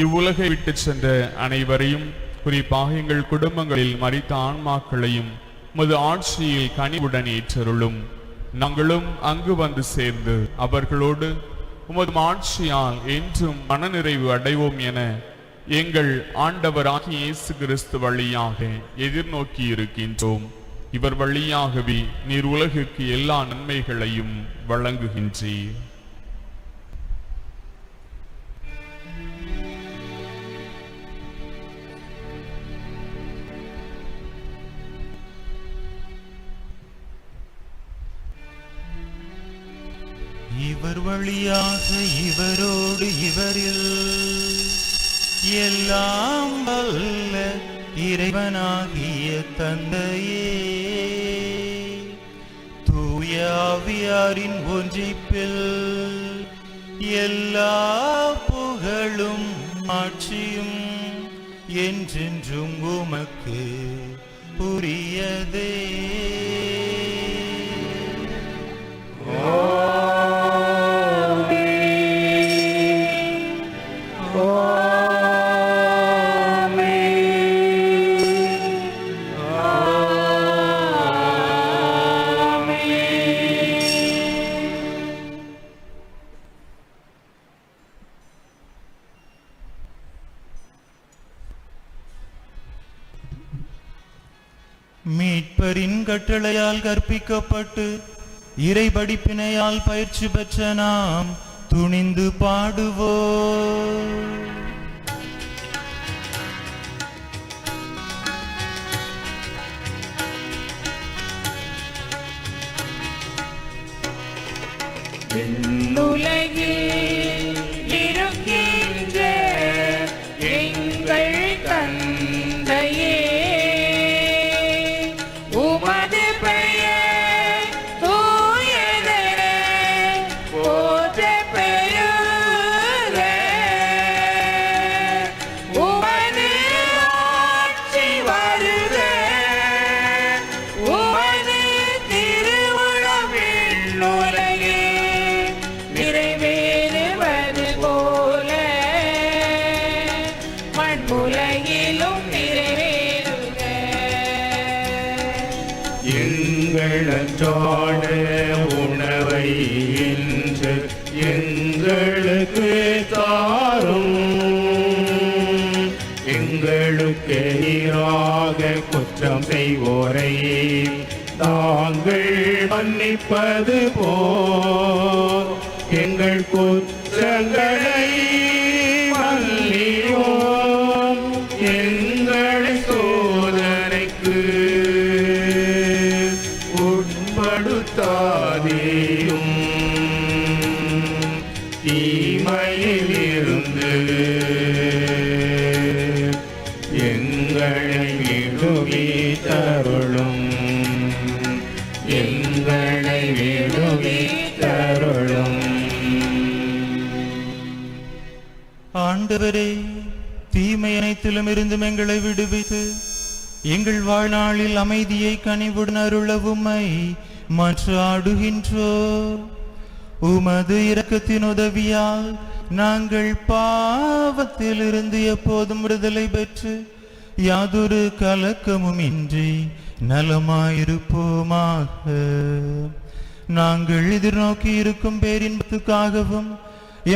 S6: இவ்வுலகை விட்டு சென்ற அனைவரையும், குறிப்பாக எங்கள் குடும்பங்களில் மரித்த ஆன்மாக்களையும் உமது ஆட்சியில் கனிவுடன் ஏற்றருளும். நாங்களும் அங்கு வந்து சேர்ந்து அவர்களோடு உமது ஆட்சியால் என்றும் மனநிறைவு அடைவோம் என எங்கள் ஆண்டவராகிய இயேசு கிறிஸ்து வழியாக எதிர்நோக்கி இருக்கின்றோம். இவர் வழியாகவே நீர் உலகுக்கு எல்லா நன்மைகளையும் வழங்குகின்றீர்.
S13: இவர் வழியாக இவரோடு இவரில் எல்லாம் வல்ல இறைவனாகிய தந்தையே, தூய ஆவியாரின் ஒன்றிப்பில் எல்லா புகழும் ஆட்சியும் என்றென்றும் உமக்கு உரியதே. மீட்பரின் கட்டளையால் கற்பிக்கப்பட்டு இறை படிப்பினையால் பயிற்சி பெற்ற நாம் துணிந்து பாடுவோம்.
S9: உலகில் இருக்கின்ற எங்கள் தந்தையே, உமது பெயர் தூயதென போற்றப் பெறுக. உமது ஆட்சி வருக. உமது திருவுளம் விண்ணுலகில் நிறைவேறுவது போல மண்ணுலகிலும் நிறைவேறுக.
S1: எங்கள் அன்றாட உணவை இன்று எங்களுக்கு தாரும். எங்களுக்கு எதிராக குற்றம் செய்வோரை நாங்கள் மன்னிப்பது போல் எங்கள் குற்றங்களை மன்னியோம். எங்களை சோதனைக்கு உட்படுத்தாதேயும், தீமையில் இருந்து எங்களை விடுவித்தருளும். எங்களை விடுவித்தருளும்.
S13: ஆண்டவரே, தீமை அனைத்திலும் இருந்தும் எங்களை விடுவித்து எங்கள் வாழ்நாளில் அமைதியை கனிவுடன் அருள உம்மை மன்றாடுகின்றோ. உமது இரக்கத்தின் உதவியால் நாங்கள் பாவத்தில் இருந்து எப்போதும் விடுதலை பெற்று யாதொரு கலக்கமும் இன்றி நலமாயிருப்போமாக. நாங்கள் எதிர்நோக்கி இருக்கும் பேரின்பத்துக்காகவும்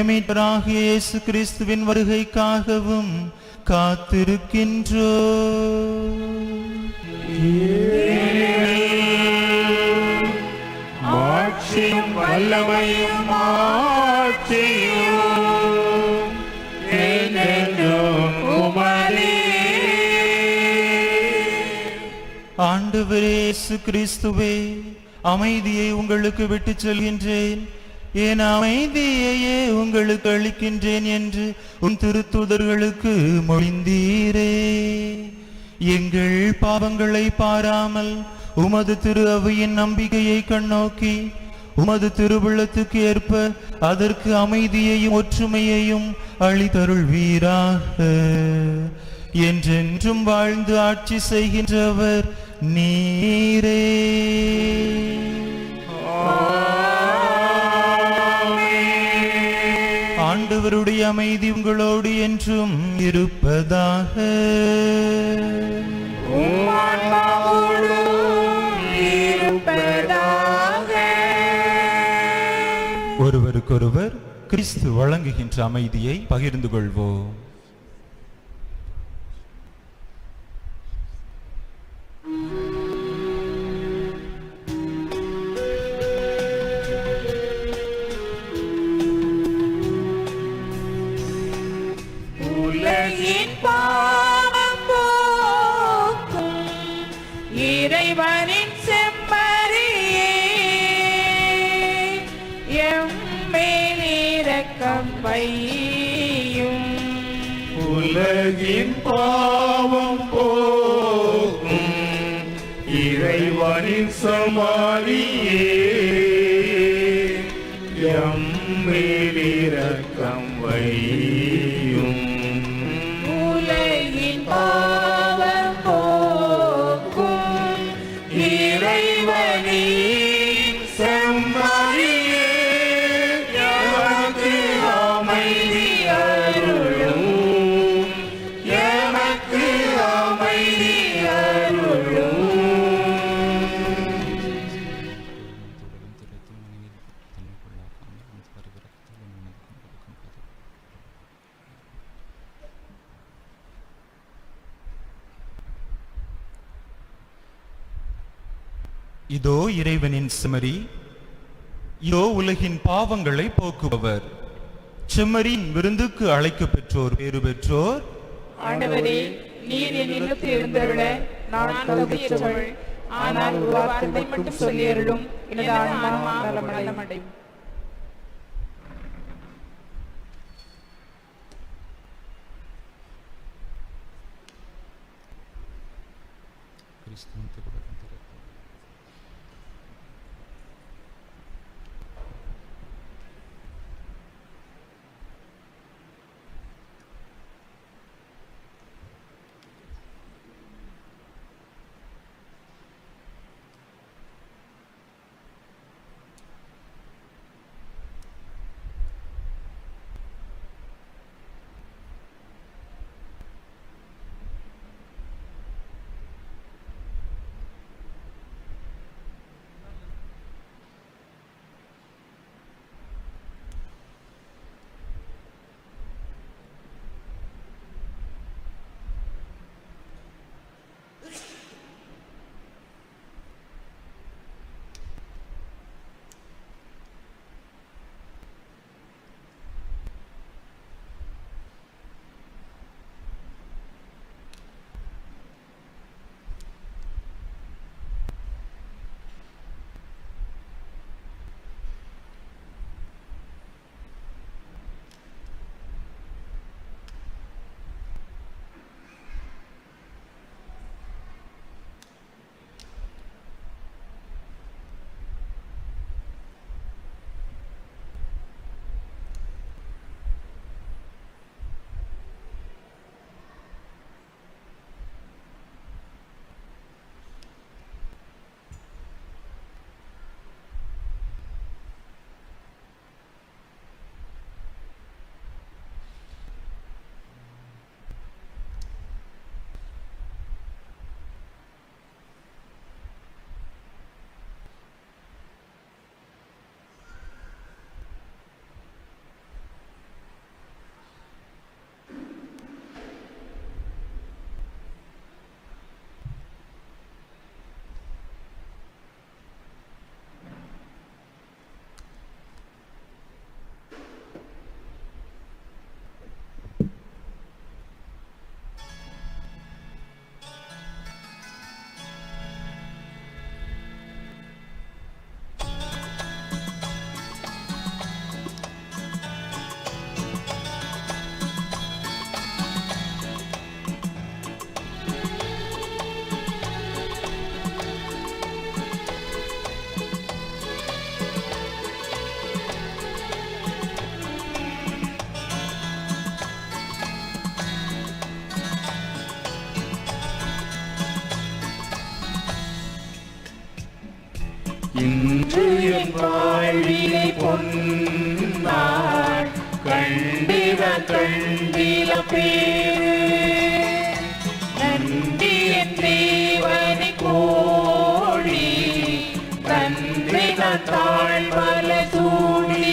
S13: எமீட்பராகிய இயேசு கிறிஸ்துவின் வருகைக்காகவும் காத்திருக்கின்றோ.
S1: ஆட்சியும் வல்லமையும் ஆட்சியும் என்றென்றும் உமதே.
S13: ஆண்டவரே இயேசு கிறிஸ்துவே, அமைதியை உங்களுக்கு விட்டுச் செல்கின்றேன், என் அமைதியையே உங்களுக்கு அளிக்கின்றேன் என்று உன் திருத்தூதர்களுக்கு மொழிந்தீரே. எங்கள் பாவங்களை பாராமல் உமது திரு அவையின் நம்பிக்கையை கண்ணோக்கி உமது திருவுள்ளத்துக்கு ஏற்ப அதற்கு அமைதியையும் ஒற்றுமையையும் அளித்தருள்வீராக. என்றென்றும் வாழ்ந்து ஆட்சி செய்கின்றவர் நீரே. ஆண்டவருடைய அமைதி உங்களோடு என்றும் இருப்பதாக. ஒருவருக்கொருவர் கிறிஸ்து வழங்குகின்ற அமைதியை பகிர்ந்து கொள்வோம்.
S9: இறைவனின் செம்மறியே எம்மேல் இரக்கம் வையும்.
S1: உலகின் பாவம் போக்கும் இறைவனின் சமாரியே எம்மேல் இரக்கம் வையும்.
S9: உலகின் பாவம் போக்கும் இறைவனின் செம்மறியே எமக்கு அமைதி அருளும். எமக்கு அமைதி அருளும்.
S13: இதோ இறைவனின் செம்மறி, இதோ உலகின் பாவங்களை போக்குபவர். செம்மறியின் விருந்துக்கு அழைக்கப் பெற்றோர் பேறு பெற்றோர்.
S9: ஆண்டவரே, நீர் என் இல்லத்தில் எழுந்தருள நான் தகுதியற்றவள். ஆனால் ஒரு வார்த்தை மட்டும் சொல்லி அருளும், எனது ஆன்மா நலமடையும். இன்று என் வாழ்விலை பொன்னாள் கண்டிட பேரு நன்றி என் தேவனை கோழி நன்றி தாழ் பல சூழி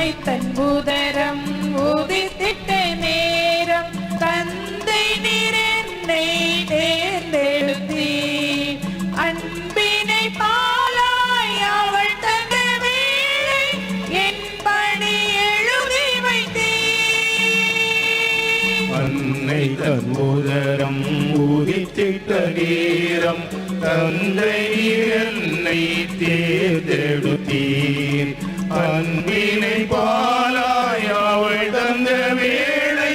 S9: அன்னை தன் உதரம் உதித்திட்ட நேரம் தந்தை நீர் என்னை தேர்ந்தெடுத்தீர். அன்பினை பாலாய் அவள் தந்த வேளை என் பணி எழுதி வைத்தீர்.
S1: அன்னை தன் உதரம் உதித்திட்ட நேரம் தந்தை என்னை தேர்ந்தெடுத்தீர். அன்பினை பாலாய் அவள் தந்த வேளை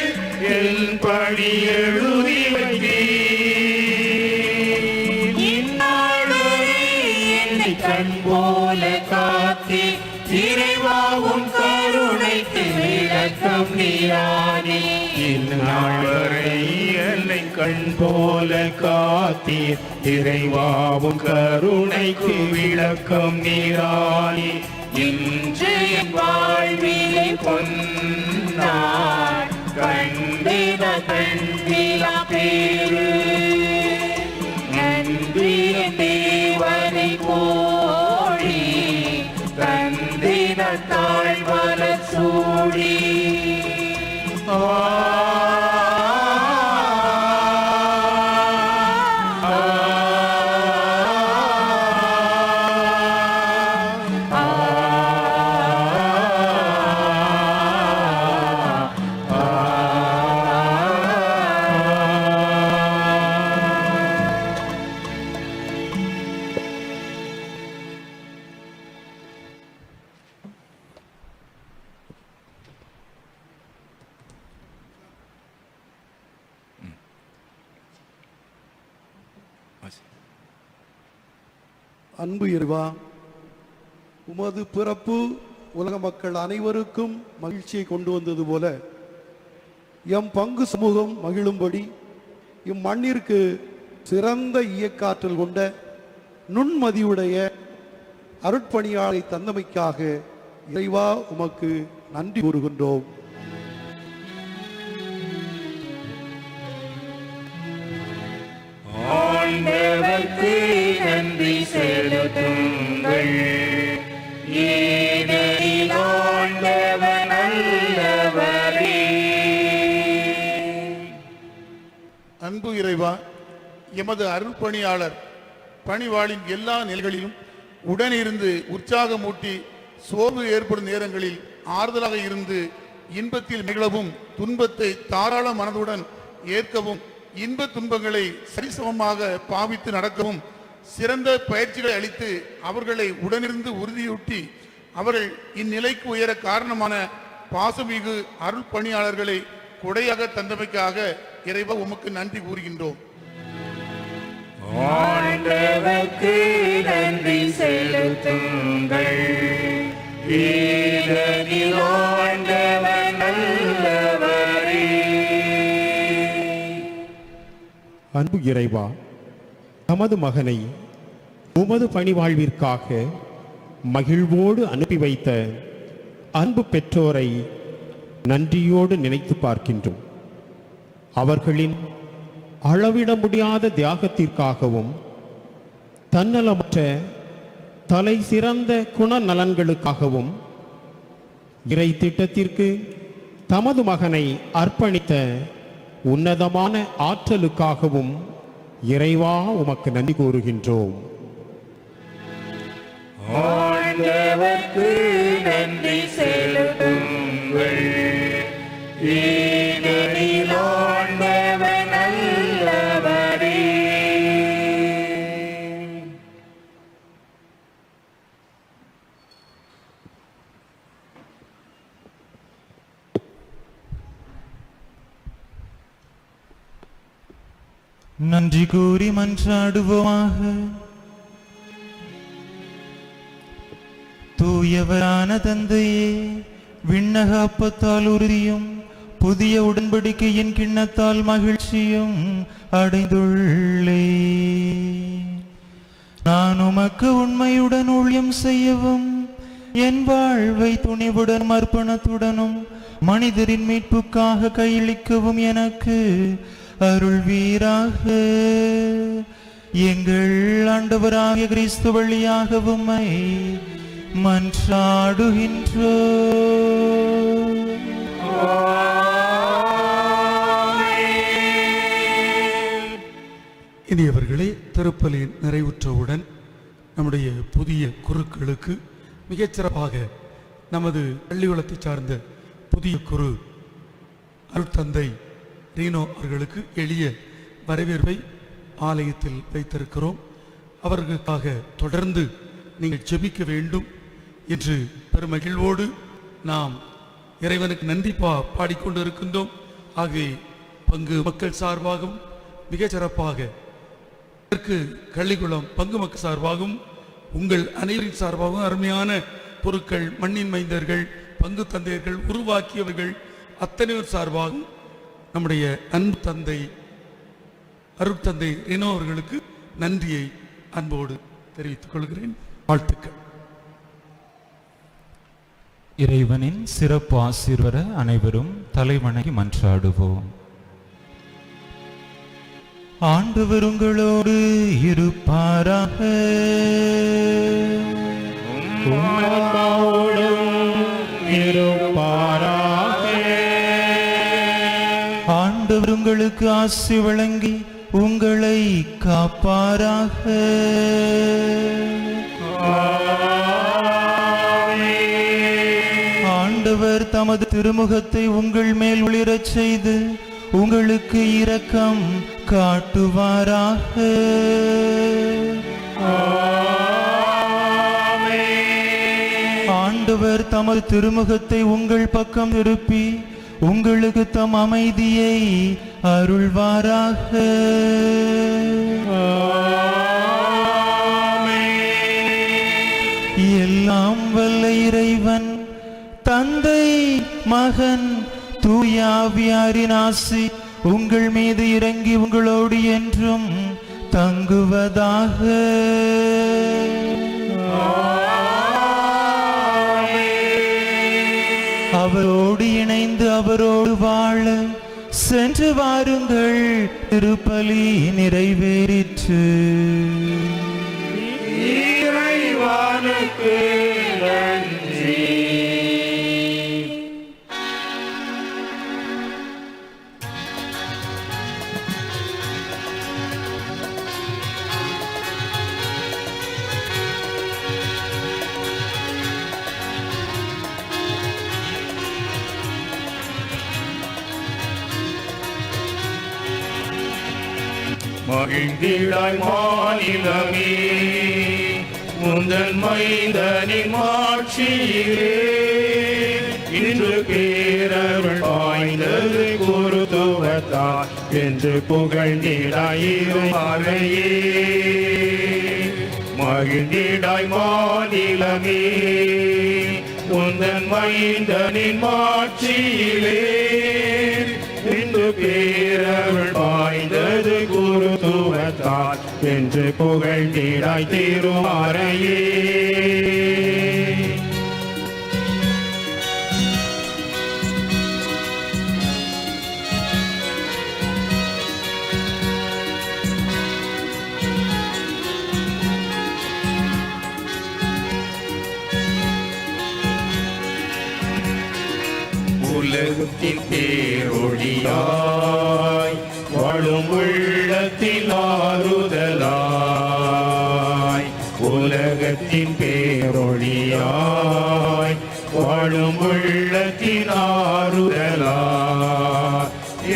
S1: என் பணி எழுதி வைத்தீர். இந்நாள் வரை என்னை கண் போல காத்தீர். இறைவாவும் கருணைக்கு விளக்கம் நீரானே. இந்நாள் வரை என்னை கண் போல காத்தீர். இறைவாவும் கருணைக்கு விளக்கம் நீரானே. இன்று என் வாழ்விலே பொன்னாள் கண்டிட கண்டிலா பேரு. நன்றிய தேவனை கோடி தந்திட தாழ்வர சூடி.
S15: அன்பு இறைவா, உமது பிறப்பு உலக மக்கள் அனைவருக்கும் மகிழ்ச்சியை கொண்டு வந்தது போல எம் பங்கு சமூகம் மகிழும்படி இம்மண்ணிற்கு சிறந்த இயக்காற்றல் கொண்ட நுண்மதியுடைய அருட்பணியாளை தந்தமைக்காக இறைவா உமக்கு நன்றி கூறுகின்றோம்.
S1: ஆண்டவர்க்கு நன்றி செலுத்துங்கள். ஏனெனில் ஆண்டவர் நல்லவரே.
S16: அன்பு இறைவா, எமது அருள்பணியாளர் பணிவாளின் எல்லா நிலைகளிலும் உடனிருந்து உற்சாகமூட்டி சோர்வு ஏற்படும் நேரங்களில் ஆறுதலாக இருந்து இன்பத்தில் நிகழவும் துன்பத்தை தாராள மனதுடன் ஏற்கவும் இன்ப துன்பங்களை சரிசமமாக பாவித்து நடக்கவும் சிறந்த பயிற்சிகளை அளித்து அவர்களை உடனிருந்து உறுதியூட்டி அவர்கள் இந்நிலைக்கு உயர காரணமான பாசமிகு அருள் பணியாளர்களை கொடையாக தந்தமைக்காக இறைவா உமக்கு நன்றி கூறுகின்றோம்.
S1: ஆண்டவர்க்கு நன்றி செலுத்துங்கள். ஏனெனில் ஆண்டவர் நல்லவரே.
S17: அன்பு இறைவா, தமது மகனை உமது பணிவாழ்விற்காக மகிழ்வோடு அனுப்பி வைத்த அன்பு பெற்றோரை நன்றியோடு நினைத்து பார்க்கின்றோம். அவர்களின் அளவிட முடியாத தியாகத்திற்காகவும் தன்னலமற்ற தலை சிறந்த குணநலன்களுக்காகவும் இறை திட்டத்திற்கு தமது மகனை அர்ப்பணித்த உன்னதமான ஆற்றலுக்காகவும் இறைவா உமக்கு நன்றி கூறுகின்றோம்.
S1: ஆண்டவர்க்கு நன்றி செலுத்துங்கள். ஏனெனில் ஆண்டவர் நல்லவரே.
S13: நன்றி கூறி மன்றாடுவோமாக. தூயவரான தந்தையே, விண்ணக அப்பத்தால் உறுதியும் புதிய உடன்படிக்கையின் கிண்ணத்தால் மகிழ்ச்சியும் அடைந்துள்ளே. நான் உமக்கு உண்மையுடன் ஊழியம் செய்யவும் என் வாழ்வை துணிவுடன் அர்ப்பணத்துடனும் மனிதரின் மீட்புக்காக கையளிக்கவும் எனக்கு அருள்வீராக. எங்கள் ஆண்டவராகிய கிறிஸ்து வழியாக உம்மை மன்றாடுகின்றோ.
S5: இனியவர்களே, திருப்பலி நிறைவுற்றவுடன் நம்முடைய புதிய குருக்களுக்கு மிகச்சிறப்பாக நமது பள்ளிக்குளத்தை சார்ந்த புதிய குரு அருட்தந்தை ரீனோ அவர்களுக்கு எளிய வரவேற்பை ஆலயத்தில் வைத்திருக்கிறோம். அவர்களுக்காக தொடர்ந்து நீங்கள் ஜெபிக்க வேண்டும் என்று பெருமகிழ்வோடு நாம் இறைவனுக்கு நன்றி பாடிக்கொண்டு இருக்கின்றோம். ஆகவே பங்கு மக்கள் சார்பாகவும் மிகச்சிறப்பாக இதற்கு கள்ளிக்குளம் பங்கு மக்கள் சார்பாகவும் உங்கள் அனைவரின் சார்பாகவும் அருமையான பொருட்கள், மண்ணின் மைந்தர்கள், பங்கு தந்தையர்கள், உருவாக்கியவர்கள் அத்தனையோர் சார்பாகவும் நம்முடைய அன்பு தந்தை அருட்தந்தை ரீனோ அவர்களுக்கு நன்றியை அன்போடு தெரிவித்துக் கொள்கிறேன். வாழ்த்துக்கள்.
S3: இறைவனின் சிறப்பு ஆசீர்வர அனைவரும் தலைவணங்கி மன்றாடுவோம். ஆண்டவர் உங்களோடு இருப்பாராக. ஆண்டவர் உங்களுக்கு ஆசி வழங்கி உங்களை காப்பாராக. ஆண்டவர் தமது திருமுகத்தை உங்கள் மேல் ஒளிரச் செய்து உங்களுக்கு இரக்கம் காட்டுவாராக. ஆண்டவர் தமது திருமுகத்தை உங்கள் பக்கம் திருப்பி உங்களுக்கு தம் அமைதியை அருள்வாராக. எல்லாம் வல்ல இறைவன் தந்தை, மகன், தூய ஆவியாரின் ஆசி உங்கள் மீது இறங்கி உங்களோடு என்றும் தங்குவதாக. அவரோடு இணைந்து அவரோடு வாழ சென்று வாருங்கள். திருப்பலி நிறைவேறிற்று.
S1: இறைவனுக்கு நன்றி. மகிழ்ந்திடாய் மாநிலமே, முந்தன் மைந்தனின் மாட்சியிலே இன்று பேரருள் பாய்ந்தது குருத்துவத்தால் என்று புகழ்ந்திடாயிரையே. மகிழ்ந்திடாய் மாநிலமே, முந்தன் மைந்தனின் மாட்சியிலே இன்று பேரருள் பாய்ந்தது குருத்துவத்தால் என்று புகழ்ந்திடாய் திருமறையே. உலகத்தின் பேரொழியாய் வாழும் உள்ளத்தின் ஆறுதலாய், உலகத்தின் பேரொழியாய் வாழும் உள்ளத்தின் ஆறுதலாய்,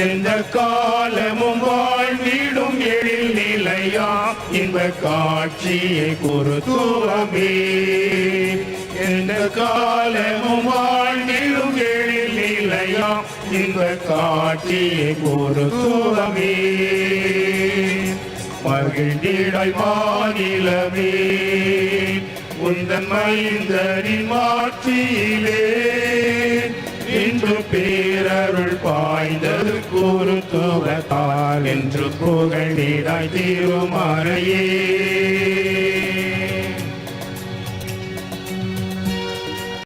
S1: எந்த காலமும் வாழ்ந்திடும் எழில் நிலையா இன்ப காட்சியை குருத்துவமே. எந்த காலமும் வாழ்ந்திடும் எழில் நிலையா இன்ப காட்சியை குருத்துவமே. மகிழ்ந்திடாய் மாநிலமே, உந்தன் மைந்தனின் மாட்சியிலே இன்று பேரருள் பாய்ந்தது குருத்துவத்தால் என்று புகழ்ந்திடாய் திருமறையே.